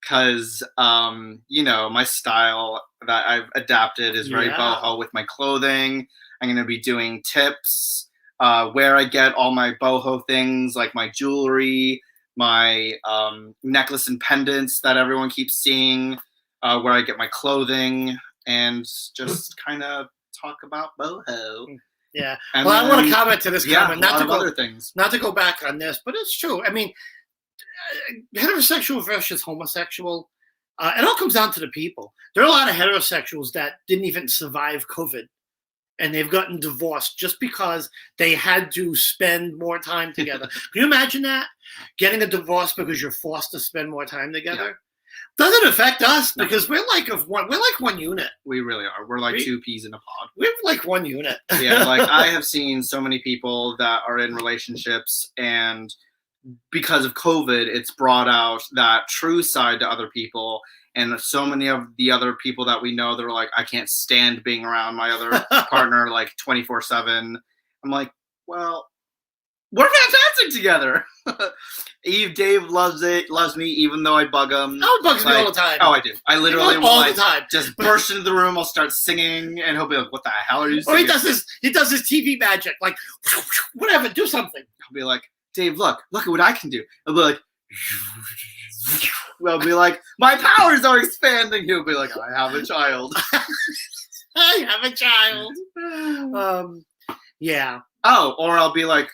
because, my style that I've adapted is very boho with my clothing. I'm going to be doing tips, where I get all my boho things, like my jewelry, my necklace and pendants that everyone keeps seeing, where I get my clothing, and just kind of talk about boho. Yeah. And I want to comment to this comment. Not to go back on this, but it's true. I mean, heterosexual versus homosexual, it all comes down to the people. There are a lot of heterosexuals that didn't even survive COVID, and they've gotten divorced just because they had to spend more time together. Can you imagine that? Getting a divorce because you're forced to spend more time together? Doesn't affect us because we're like one unit. We really are. We're like two peas in a pod. We're like one unit. Yeah, like I have seen so many people that are in relationships, and because of COVID, it's brought out that true side to other people. And so many of the other people that we know, they're like, I can't stand being around my other partner like 24/7. I'm like, well, we're fantastic together. Dave loves me, even though I bug him. Oh, bugs me all the time. Oh, I do. I literally will all the time. Just burst into the room. I'll start singing, and he'll be like, "What the hell are you singing?" Or he does his TV magic, like whatever, do something. I'll be like, Dave, look at what I can do. I'll be like, I'll be like, my powers are expanding. He'll be like, I have a child. I have a child. Yeah. Oh, or I'll be like,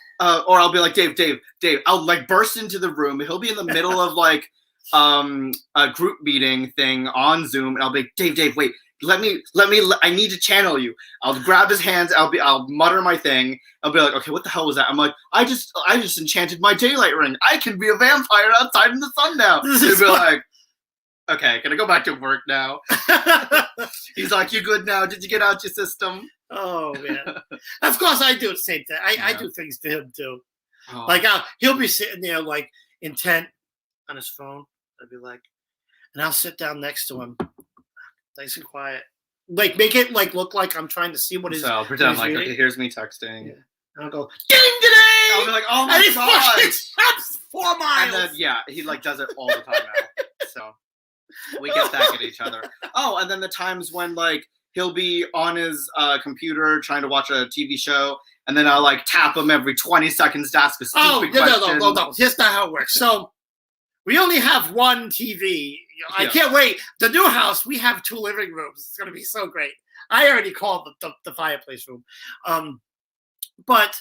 Dave. I'll like burst into the room. He'll be in the middle of like a group meeting thing on Zoom, and I'll be like, Dave, wait. Let me. I need to channel you. I'll grab his hands. I'll mutter my thing. I'll be like, okay, what the hell was that? I'm like, I just enchanted my daylight ring. I can be a vampire outside in the sun now. He'll be like, okay, can I go back to work now? He's like, you good now? Did you get out your system? Oh man. Of course, I do the same thing. I do things to him too. Oh. Like he'll be sitting there like intent on his phone. I'd be like, and I'll sit down next to him. Nice and quiet. Like make it like look like I'm trying to see what is. So I'll pretend like, okay, here's me texting. Yeah. And I'll go, ding today! I'll be like, oh my god! And he 4 miles. And then he like does it all the time now. So we get back at each other. Oh, and then the times when like he'll be on his computer trying to watch a TV show, and then I'll like tap him every 20 seconds to ask a stupid question. No. Here's not how it works. So we only have one TV. I can't wait. The new house, we have 2 living rooms. It's going to be so great. I already called the fireplace room. But,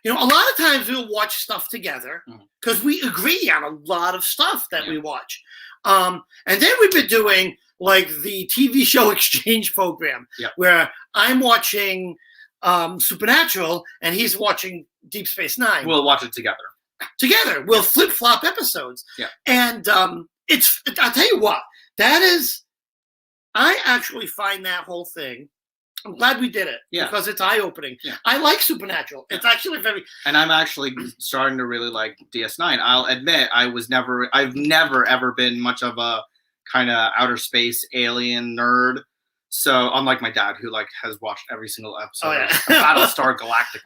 a lot of times we'll watch stuff together because we agree on a lot of stuff that we watch. And then we've been doing like the TV show exchange program where I'm watching Supernatural and he's watching Deep Space Nine. We'll watch it together. We'll flip-flop episodes. Yeah. And I'll tell you what, I actually find that whole thing, I'm glad we did it because it's eye-opening. Yeah. I like Supernatural. It's actually and I'm actually starting to really like DS9. I'll admit I've never ever been much of a kind of outer space alien nerd. So unlike my dad, who like has watched every single episode of Battlestar Galactica.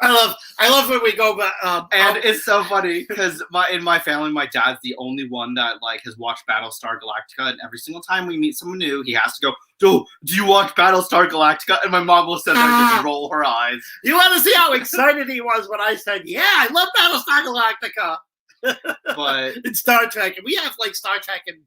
I love when we go back. And it's so funny because in my family, my dad's the only one that like has watched Battlestar Galactica, and every single time we meet someone new, he has to go, "Do you watch Battlestar Galactica?" And my mom will sit there and just roll her eyes. You want to see how excited he was when I said, "Yeah, I love Battlestar Galactica." But it's Star Trek, and we have like Star Trek and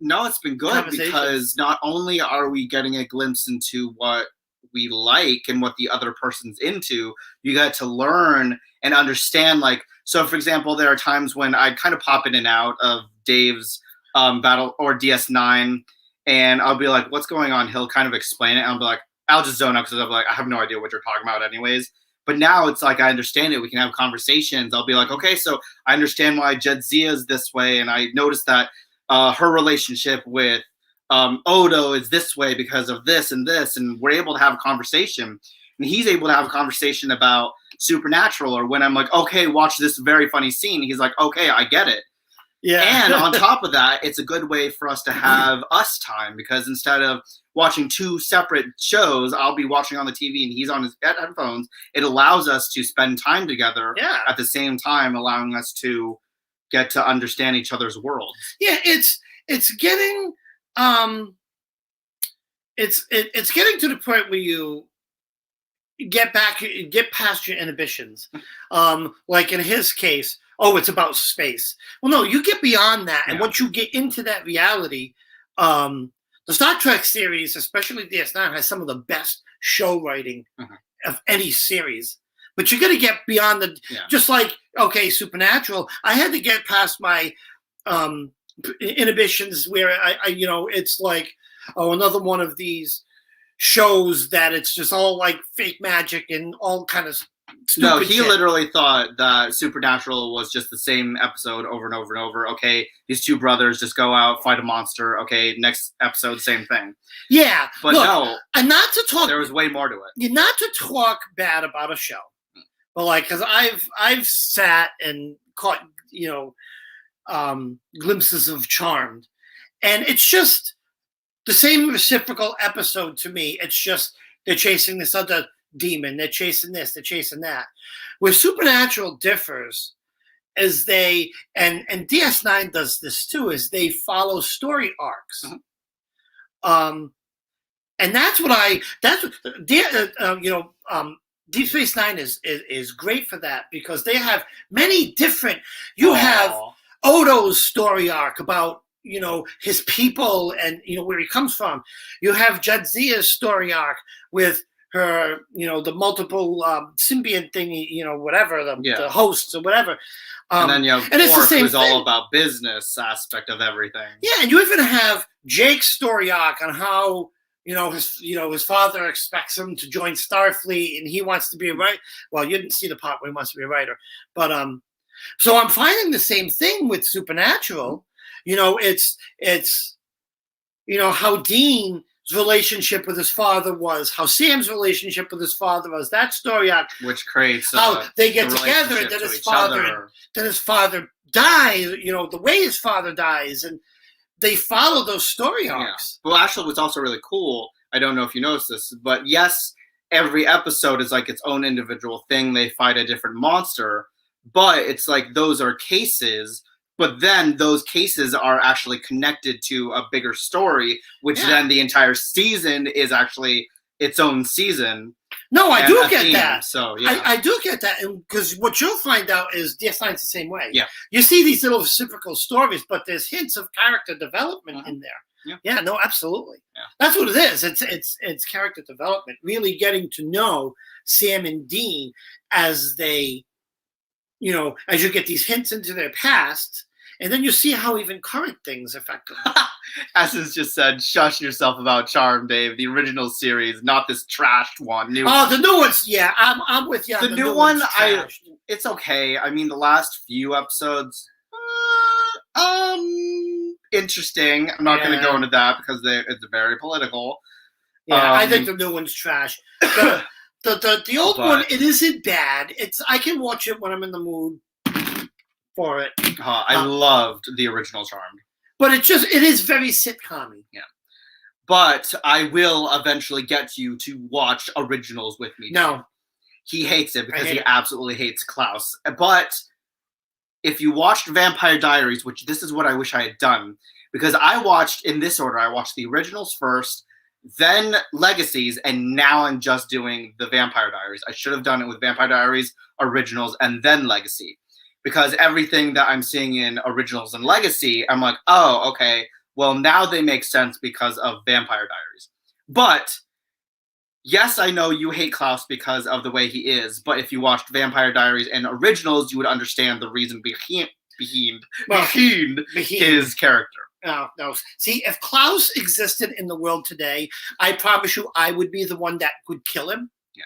no, it's been good because not only are we getting a glimpse into what we like and what the other person's into, you get to learn and understand. Like, so for example, there are times when I kind of pop in and out of Dave's battle or DS9, and I'll be like, "What's going on?" He'll kind of explain it, and I'll be like, I'll just zone out because I'm like, I have no idea what you're talking about, anyways. But now it's like I understand it. We can have conversations. I'll be like, okay, so I understand why Jadzia is this way, and I noticed that. Her relationship with Odo is this way because of this, and we're able to have a conversation. And he's able to have a conversation about Supernatural, or when I'm like, okay, watch this very funny scene. He's like, okay, I get it. Yeah. And on top of that, it's a good way for us to have us time because instead of watching 2 separate shows, I'll be watching on the TV and he's on his headphones. It allows us to spend time together at the same time, allowing us to get to understand each other's worlds. Yeah, it's getting it's getting to the point where you get past your inhibitions. Like in his case, it's about space. Well, no, you get beyond that, and once you get into that reality, the Star Trek series, especially DS9, has some of the best show writing of any series. But you're going to get beyond just like, okay, Supernatural, I had to get past my inhibitions where I it's like, another one of these shows that it's just all like fake magic and all kind of No, stupid he shit. literally thought that Supernatural was just the same episode over and over and over. Okay, these two brothers just go out, fight a monster. Okay, next episode, same thing. Yeah, But look, no, and not to talk, there was way more to it. not to talk bad about a show, but like, because I've sat and caught glimpses of Charmed, and it's just the same reciprocal episode to me. It's just they're chasing this other demon, they're chasing this, they're chasing that. Where Supernatural differs is they and DS9 does this too, is they follow story arcs. And that's what Deep Space Nine is great for that, because they have many different. You have Odo's story arc about his people and where he comes from. You have Jadzia's story arc with her, the multiple symbiont thingy, whatever the hosts or whatever. And then you have and it's the Quark, same who's thing. all about business aspect of everything. Yeah, and you even have Jake's story arc on how his father expects him to join Starfleet, and he wants to be a writer. Well, you didn't see the part where he wants to be a writer, but so I'm finding the same thing with Supernatural. It's how Dean's relationship with his father was, how Sam's relationship with his father was. That story arc, which creates how they get together, and then his father dies. The way his father dies, and they follow those story arcs. Yeah. Well, actually, what's also really cool, I don't know if you noticed this, but yes, every episode is like its own individual thing. They fight a different monster, but it's like those are cases, but then those cases are actually connected to a bigger story, which then the entire season is actually its own season. No, I do get that. So yeah, I do get that, because what you'll find out is DS9's the same way. Yeah, you see these little reciprocal stories, but there's hints of character development in there. Yeah, no, absolutely. Yeah. That's what it is. It's character development, really getting to know Sam and Dean as they, as you get these hints into their past. And then you see how even current things affect them. Essence just said, shush yourself about Charm, Dave. The original series, not this trashed one. The new ones, yeah, I'm with you. The new one, it's okay. I mean, the last few episodes, interesting. I'm not going to go into that because it's very political. Yeah, I think the new one's trash. The old one, it isn't bad. I can watch it when I'm in the mood for it. I loved the original Charmed. But it is very sitcom-y. Yeah. But I will eventually get you to watch originals with me. No. He hates it because he absolutely hates Klaus. But if you watched Vampire Diaries, which this is what I wish I had done, because I watched in this order. I watched the originals first, then Legacies, and now I'm just doing the Vampire Diaries. I should have done it with Vampire Diaries, originals, and then Legacy. Because everything that I'm seeing in originals and Legacy, I'm like, oh, okay, well, now they make sense because of Vampire Diaries. But, yes, I know you hate Klaus because of the way he is, but if you watched Vampire Diaries and originals, you would understand the reason behind his character. No. See, if Klaus existed in the world today, I promise you I would be the one that could kill him. Yeah.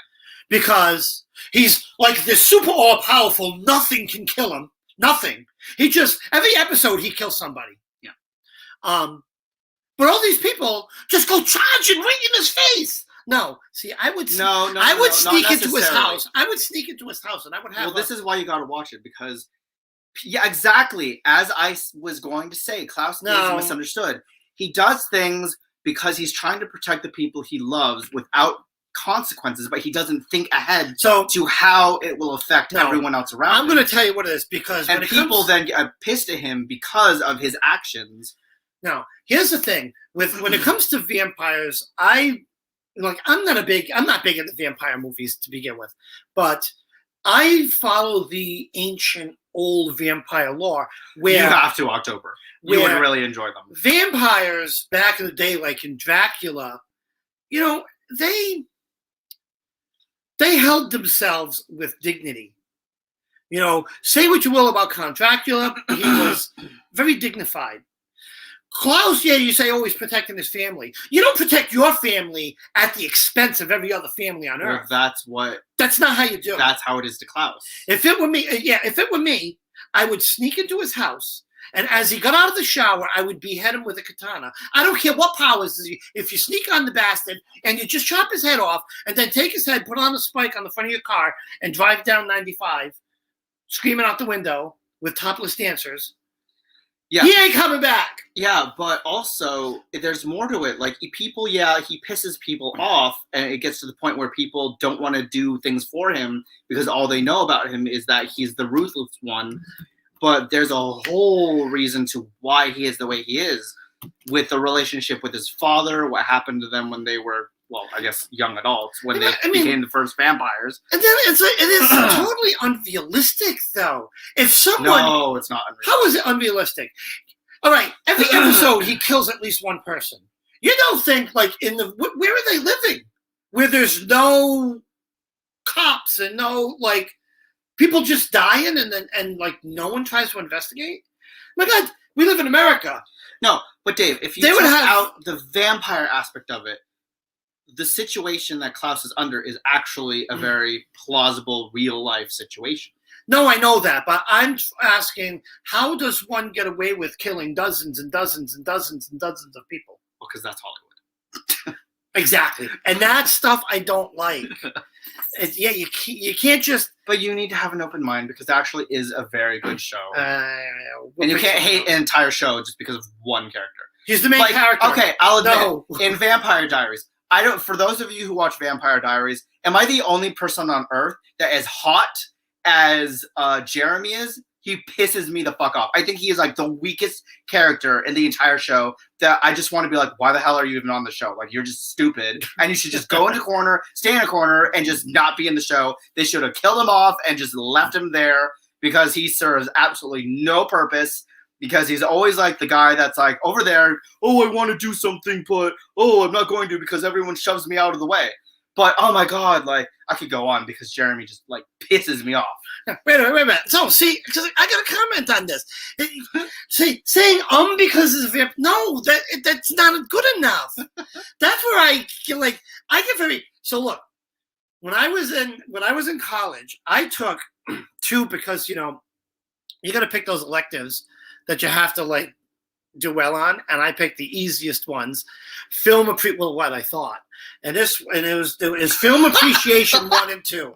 Because he's like this super all-powerful, nothing can kill him. Nothing. Every episode he kills somebody. Yeah. But all these people just go charging right in his face. No. See, I would sneak into his house. I would sneak into his house and I would have Well, this is why you gotta watch it, because exactly. As I was going to say, Klaus is misunderstood. He does things because he's trying to protect the people he loves without consequences, but he doesn't think ahead to how it will affect everyone else around him. I'm going to tell you what it is, because people then get pissed at him because of his actions. Now, here's the thing: when it comes to vampires, I'm not big into vampire movies to begin with, but I follow the ancient old vampire lore. Where you have to, October. You would really enjoy them. Vampires back in the day, like in Dracula, they held themselves with dignity. Say what you will about Count Dracula, he was very dignified. Klaus, yeah, you say, oh, he's protecting his family. You don't protect your family at the expense of every other family on Well, earth. that's not how you do it. That's how it is to Klaus. If it were me, I would sneak into his house, and as he got out of the shower, I would behead him with a katana. I don't care what powers is he. If you sneak on the bastard and you just chop his head off, and then take his head, put on a spike on the front of your car, and drive down 95, screaming out the window with topless dancers. Yeah. He ain't coming back. Yeah, but also there's more to it. Like he pisses people off, and it gets to the point where people don't want to do things for him because all they know about him is that he's the ruthless one. But there's a whole reason to why he is the way he is, with the relationship with his father, what happened to them when they were, well, I guess young adults, when they became the first vampires. And then it is totally unrealistic, though. If someone... No, it's not unrealistic. How is it unrealistic? All right, every episode he kills at least one person. You don't think, like, where are they living? Where there's no cops and no, like, people just dying and like, no one tries to investigate? My God, we live in America. No, but Dave, if you take out the vampire aspect of it, the situation that Klaus is under is actually a very plausible, real-life situation. No, I know that, but I'm asking, how does one get away with killing dozens and dozens and dozens and dozens of people? Well, because that's Hollywood. Exactly. And that stuff I don't like. You can't just... But you need to have an open mind, because it actually is a very good show. And you can't hate an entire show just because of one character. He's the main character. Okay, I'll admit, in Vampire Diaries, for those of you who watch Vampire Diaries, am I the only person on Earth that is hot as Jeremy is? He pisses me the fuck off. I think he is like the weakest character in the entire show that I just want to be like, why the hell are you even on the show? Like, you're just stupid. And you should just go in a corner, stay in a corner, and just not be in the show. They should have killed him off and just left him there, because he serves absolutely no purpose. Because he's always like the guy that's like over there, oh, I want to do something, but oh, I'm not going to because everyone shoves me out of the way. But oh my God, like I could go on because Jeremy just like pisses me off. Wait a minute. So see, because I got a comment on this. See, saying because it's a vamp. No, that's not good enough. That's where I get very. So look, when I was in college, I took two, because you got to pick those electives that you have to like do well on, and I picked the easiest ones. What I thought, and it was film appreciation 1 and 2.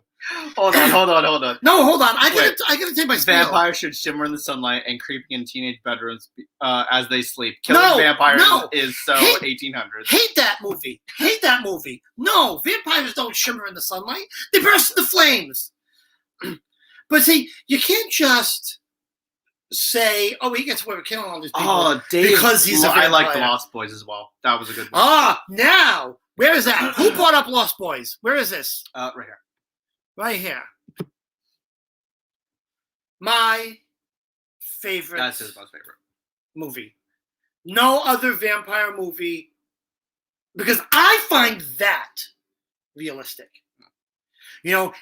Hold on. No, hold on. I gotta take my spiel. Vampires should shimmer in the sunlight and creeping in teenage bedrooms as they sleep. Killing vampires is so 1800s. Hate that movie. No, vampires don't shimmer in the sunlight. They burst into flames. But see, you can't just say, "Oh, he gets away with killing all these people." Oh, Dave, because he's a vampire. I like the Lost Boys as well. That was a good one. Now where is that? Who brought up Lost Boys? Where is this? Right here. Right here. My favorite. That's his most favorite movie. No other vampire movie, because I find that realistic.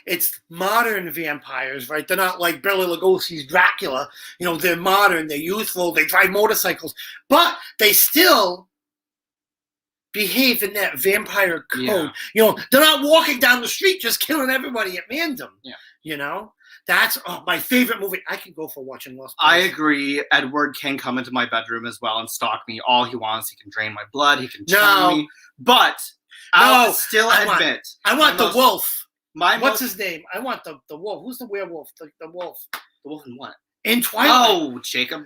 It's modern vampires, right? They're not like Bela Lugosi's Dracula. They're modern, they're youthful, they drive motorcycles, but they still behave in that vampire code. Yeah. They're not walking down the street just killing everybody at random. Yeah. That's my favorite movie. I can go for watching Lost Boys. I agree. Edward can come into my bedroom as well and stalk me all he wants. He can drain my blood. He can charm me. But I'll still admit, I want the wolf. What's his name? I want the wolf. Who's the werewolf? The wolf. The wolf in what? In Twilight. Oh, Jacob.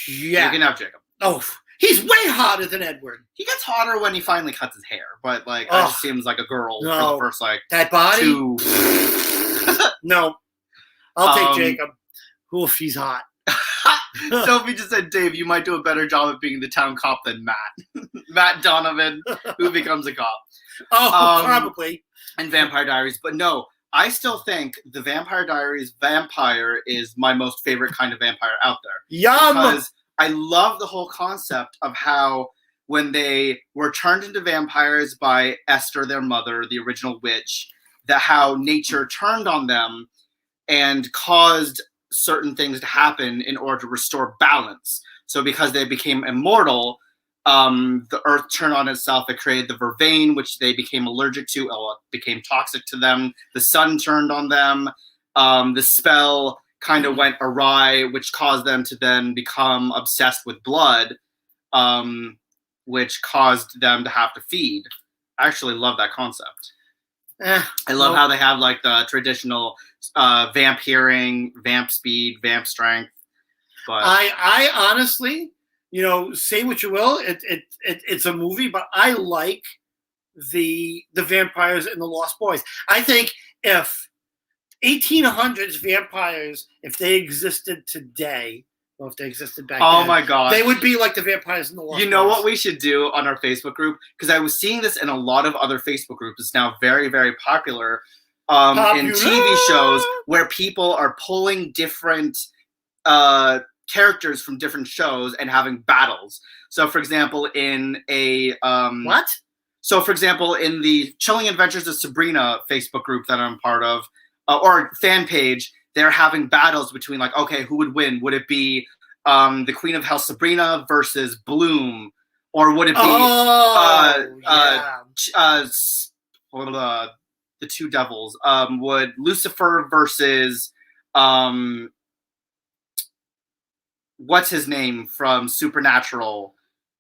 Yeah. You can have Jacob. Oh, he's way hotter than Edward. He gets hotter when he finally cuts his hair, but like that just seems like a girl for the first that body. 2. No, I'll take Jacob. Oof, he's hot. Sophie just said, Dave, you might do a better job of being the town cop than Matt. Matt Donovan, who becomes a cop. Probably. And Vampire Diaries. But no, I still think the Vampire Diaries vampire is my most favorite kind of vampire out there. Yum! Because I love the whole concept of how when they were turned into vampires by Esther, their mother, the original witch, that how nature turned on them and caused certain things to happen in order to restore balance. So because they became immortal, the earth turned on itself. It created the vervain, which they became allergic to. It became toxic to them. The sun turned on them. The spell kind of went awry, which caused them to then become obsessed with blood, which caused them to have to feed. I actually love that concept. I love how they have like the traditional vamp hearing, vamp speed, vamp strength. But I honestly, say what you will, it's a movie, but I like the vampires in the Lost Boys. I think if 1800s vampires, if they existed today, or if they existed back then, oh my god, they would be like the vampires in the Lost Boys. You know what we should do on our Facebook group? Because I was seeing this in a lot of other Facebook groups. It's now very, very popular in TV shows where people are pulling different characters from different shows and having battles. So, for example, in a what? So, for example, in the Chilling Adventures of Sabrina Facebook group that I'm part of, or fan page, they're having battles between like, okay, who would win? Would it be the Queen of Hell Sabrina versus Bloom, or would it be the two devils? Would Lucifer versus what's his name from Supernatural?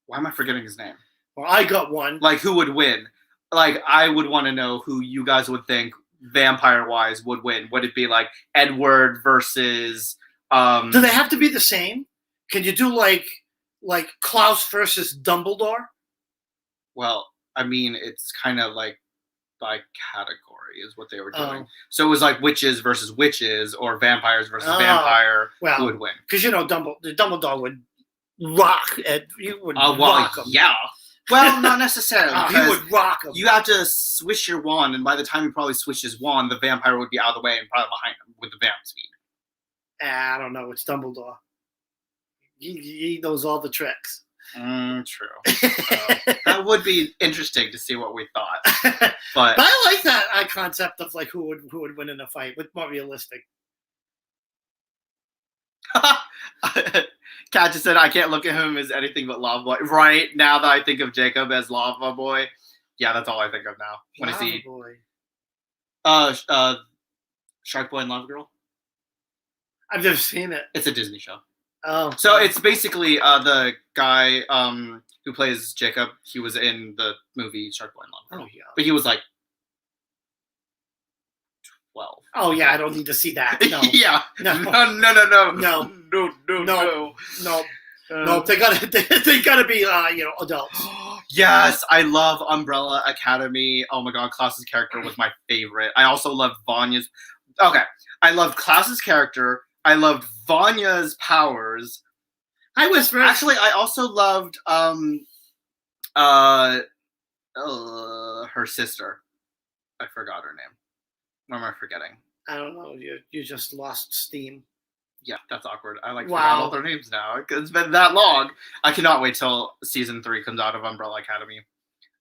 Why am I forgetting his name? Well, I got one. Like, who would win? Like, I would want to know who you guys would think vampire-wise would win. Would it be like Edward versus? Do they have to be the same? Can you do like Klaus versus Dumbledore? Well, I mean, it's kind of like by category is what they were doing. So it was like witches versus witches, or vampires versus vampire. Well, who would win? Because Dumbledore would rock it. You would well, rock him. Yeah. Well, not necessarily. He would rock him. You have to swish your wand, and by the time he probably swished his wand, the vampire would be out of the way and probably behind him with the vamp speed. I don't know. It's Dumbledore. He knows all the tricks. True. That would be interesting to see what we thought. But I like that concept of like who would win in a fight. With more realistic. Kat just said, I can't look at him as anything but Lava Boy. Right, now that I think of Jacob as Lava Boy, yeah, that's all I think of now. When I see Shark Boy and Lava Girl. I've never seen it. It's a Disney show. Oh. So it's basically the guy who plays Jacob. He was in the movie Shark Boy and Lava Girl. Oh, yeah. But he was like 12. Oh, yeah, I don't need to see that. No. Yeah. No. No. They gotta be adults. Yes, I love Umbrella Academy. Oh my god, Klaus's character was my favorite. I also loved Vanya's. Okay, I loved Klaus's character. I loved Vanya's powers. Hi, Whisper. Actually, I also loved her sister. I forgot her name. What am I forgetting? I don't know. You just lost steam. Yeah, that's awkward. I forgot all their names now. It's been that long. I cannot wait till season 3 comes out of Umbrella Academy.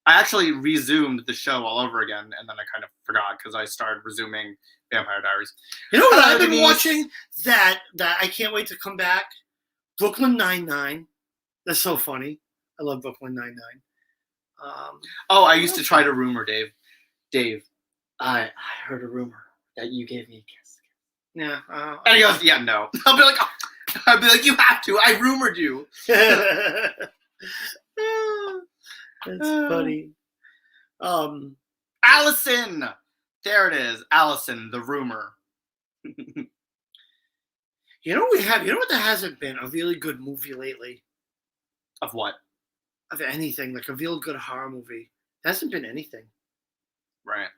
I actually resumed the show all over again, and then I kind of forgot because I started resuming Vampire Diaries. You know what I've been watching? That I can't wait to come back. Brooklyn Nine-Nine. That's so funny. I love Brooklyn Nine-Nine. I used to try to rumor Dave. Dave, I heard a rumor that you gave me a kiss. Yeah. And he goes, yeah, no. I'll be like, you have to. I rumored you. That's funny. Allison. There it is. Allison, the rumor. You know what we have? You know what there hasn't been? A really good movie lately. Of what? Of anything. Like a real good horror movie. There hasn't been anything. Right.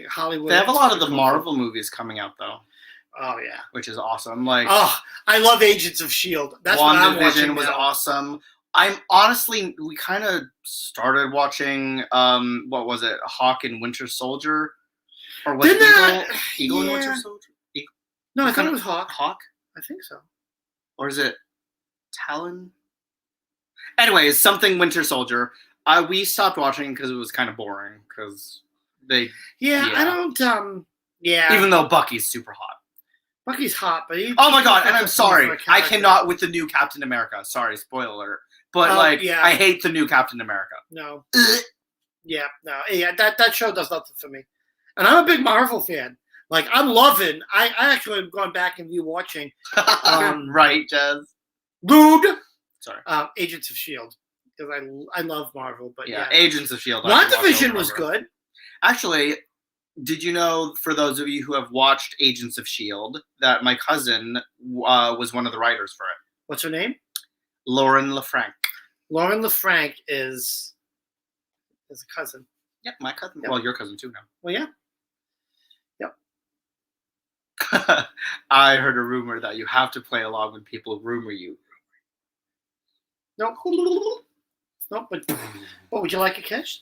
Hollywood. They have a lot of the Marvel movies coming out, though. Oh, yeah. Which is awesome. Like, I love Agents of S.H.I.E.L.D. That's what I'm watching WandaVision was awesome. We kind of started watching, what was it, Hawk and Winter Soldier? Or was it Eagle and Winter Soldier? No, I thought it was Hawk. Hawk? I think so. Or is it Talon? Anyways, something Winter Soldier. We stopped watching because it was kind of boring. Because I don't, Yeah. Even though Bucky's super hot. Bucky's hot, but he, Oh my god! And I'm he's looking sorry, for a I character. cannot with the new Captain America. Sorry, spoiler alert. But Yeah. I hate the new Captain America. No. Yeah, no. Yeah, that show does nothing for me. And I'm a big Marvel fan. Like, I'm loving. I actually am going back and rewatching. Right, Jez. Dude. Sorry. Agents of Shield, because I love Marvel, but yeah. Agents of Shield. WandaVision was good. Actually, did you know, for those of you who have watched Agents of Shield, that my cousin was one of the writers for it? What's her name? Lauren LaFranc. Lauren LaFranc is a cousin. Yep, my cousin. Yep. Well, your cousin too now. Well, yeah. Yep. I heard a rumor that you have to play along when people rumor you. No. No, but what, would you like a kiss?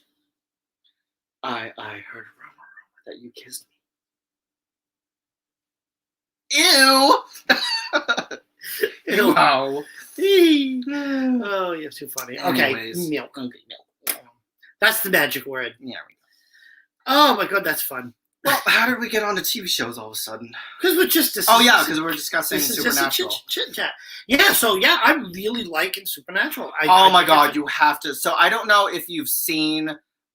I heard a rumor that you kissed me. Ew! Ew. Wow. Oh, you're too funny. Okay, Anyways. milk. Okay, milk. That's the magic word. Yeah. Oh my god, that's fun. Well, how did we get onto TV shows all of a sudden? Because we're just Because we're discussing this is Supernatural. just a chit chat. Yeah, so yeah, I'm really liking Supernatural. Oh my god, you have to. So I don't know if you've seen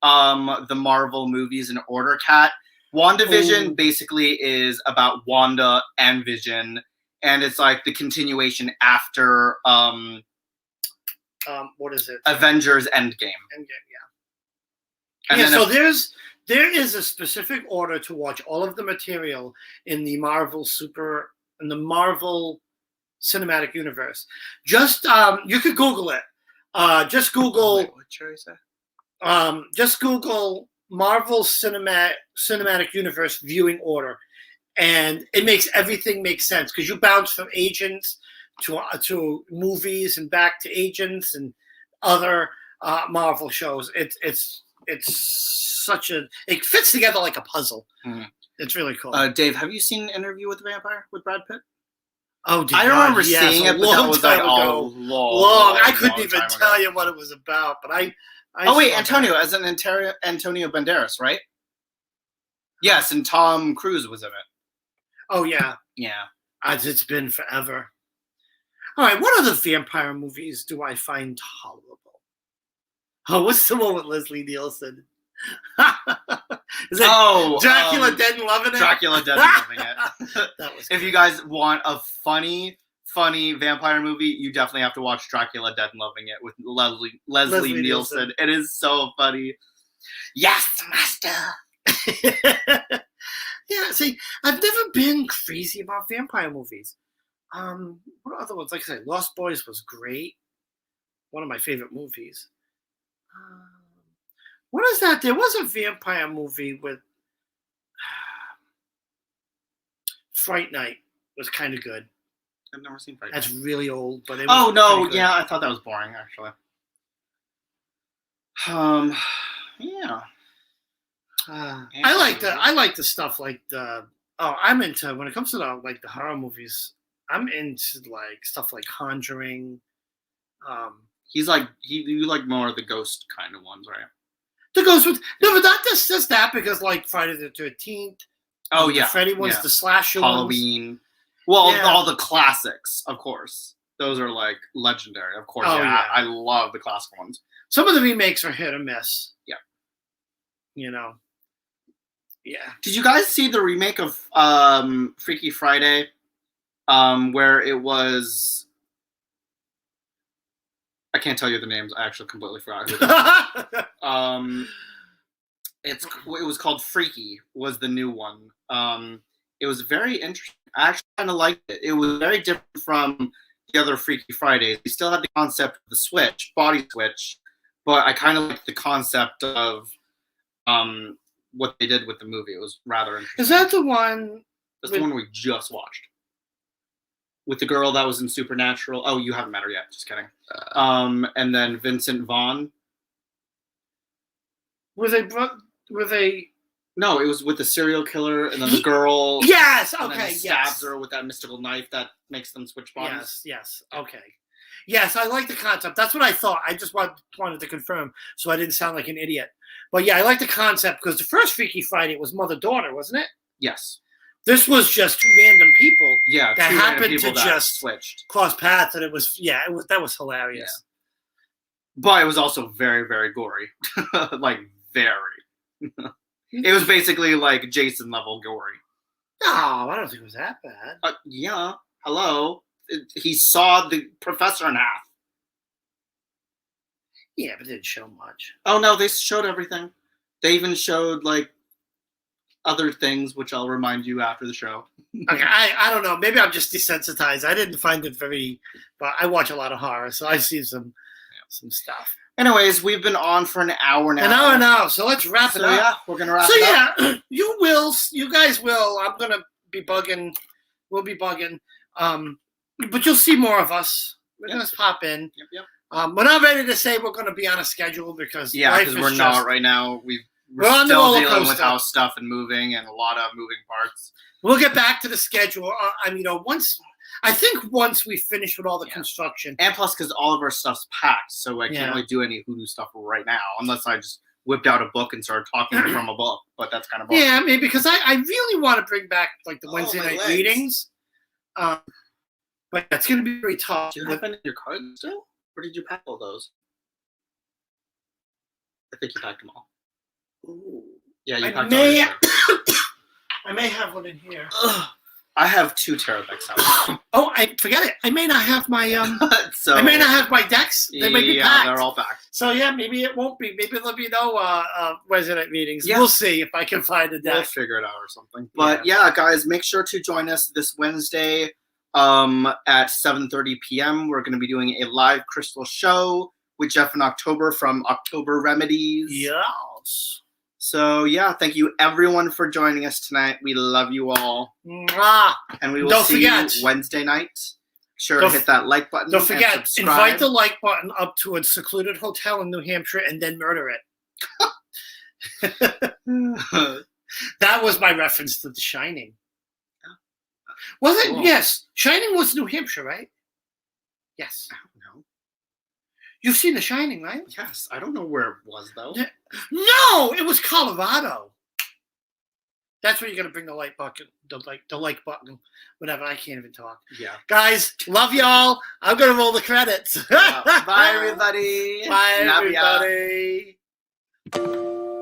the Marvel movies in order, Kat. WandaVision basically is about Wanda and Vision, and it's like the continuation after what is it? Avengers Endgame. Endgame, yeah. And Yeah, then so there is a specific order to watch all of the material in the Marvel Cinematic Universe. Just you could Google it. Just Google. Wait, what should I say? Just Google Marvel Cinematic Universe viewing order, and it makes everything make sense because you bounce from Agents to movies and back to Agents and other Marvel shows. It fits together like a puzzle. Mm. It's really cool. Dave, have you seen Interview with the Vampire with Brad Pitt? Oh, I remember seeing it, but that was like long. I couldn't even tell you what it was about, but I Antonio, as an Antonio Banderas, right? Yes, and Tom Cruise was in it. Oh yeah, yeah. It's been forever. All right, what other vampire movies do I find tolerable? Oh, what's the one with Leslie Nielsen? Is it Dracula Dead and Loving It? Dracula Dead and Loving It. That was if you guys want a funny vampire movie, you definitely have to watch Dracula Dead and Loving It with Leslie Nielsen. It is so funny. Yes, master. Yeah, see, I've never been crazy about vampire movies. What other ones? Like I said, Lost Boys was great. One of my favorite movies. What is that? There was a vampire movie with Fright Night. Was kind of good. I've never seen Fright Night. That's really old, but it was yeah, I thought that was boring actually. Yeah. I like the stuff like I'm into when it comes to the horror movies. I'm into like stuff like Conjuring. You like more of the ghost kind of ones, right? The ghost ones, no, but not just that because like Friday the 13th. Oh yeah, the Freddy ones, the slasher Halloween. ones. Well, all the classics, of course. Those are like legendary, of course. I love the classic ones. Some of the remakes are hit or miss. Yeah. You know. Yeah. Did you guys see the remake of Freaky Friday? Where it was, I can't tell you the names. I actually completely forgot who they were. It was called Freaky. Was the new one. It was very interesting. I actually kind of liked it. It was very different from the other Freaky Fridays. We still had the concept of the body switch, but I kind of liked the concept of what they did with the movie. It was rather interesting. Is that the one? That's the one we just watched. With the girl that was in Supernatural. Oh, you haven't met her yet. Just kidding. And then Vincent Vaughn. Were they? No, it was with the serial killer and then the girl. Yes. And Okay. then he stabs her with that mystical knife that makes them switch bodies. Yes. Okay. Yes, I like the concept. That's what I thought. I just wanted to confirm so I didn't sound like an idiot. But yeah, I like the concept because the first Freaky Friday was mother-daughter, wasn't it? Yes. This was just two random people Yeah, that two random happened people to that just switched. cross paths, and it was that was hilarious. But it was also very, very gory. Like, very. It was basically like Jason level gory. No, I don't think it was that bad. Yeah. Hello. He saw the professor in half. Yeah, but it didn't show much. Oh no, they showed everything. They even showed like other things, which I'll remind you after the show. Okay, I don't know. Maybe I'm just desensitized. I didn't find it very, but I watch a lot of horror, so I see some stuff. Anyways, we've been on for an hour now. An hour now, so let's wrap it up. Yeah, we're gonna wrap it up. So you guys will. I'm gonna be bugging. We'll be bugging. But you'll see more of us. We're gonna pop in. Yep. We're not ready to say we're gonna be on a schedule because we're not right now. We're on the still roller dealing with coaster. house stuff and moving and a lot of moving parts. We'll get back to the schedule. Once we finish with all the construction, and plus because all of our stuff's packed, so I can't really do any hoodoo stuff right now unless I just whipped out a book and started talking from a book. But that's kind of boring. Yeah, I mean, because I really want to bring back like the Wednesday night readings, but it's going to be very tough. Do you have any of your cards still, or did you pack all those? I think you packed them all. Ooh. Yeah, you packed all yours. I may have one in here. I have 2 tarot decks out. Oh, I forget it. I may not have my So I may not have my decks. They may be packed. They're all packed. So yeah, maybe it won't be. Maybe there'll be no Wednesday night meetings. Yeah. We'll see if I can find a deck. We'll figure it out or something. But yeah, guys, make sure to join us this Wednesday at 7:30 p.m. We're going to be doing a live crystal show with Jeff in October from October Remedies. Yes. So yeah, thank you everyone for joining us tonight. We love you all. Mwah. And we will see you Wednesday night. Sure to hit that like button. Don't forget, and subscribe. invite the like button up to a secluded hotel in New Hampshire and then murder it. That was my reference to The Shining. Was it? Cool. Yes. Shining was New Hampshire, right? Yes. I don't know. You've seen The Shining, right? Yes. I don't know where it was, though. No, it was Colorado. That's where you're going to bring the like button, the like button, whatever. I can't even talk. Yeah. Guys, love y'all. I'm going to roll the credits. Bye, everybody. Bye, everybody.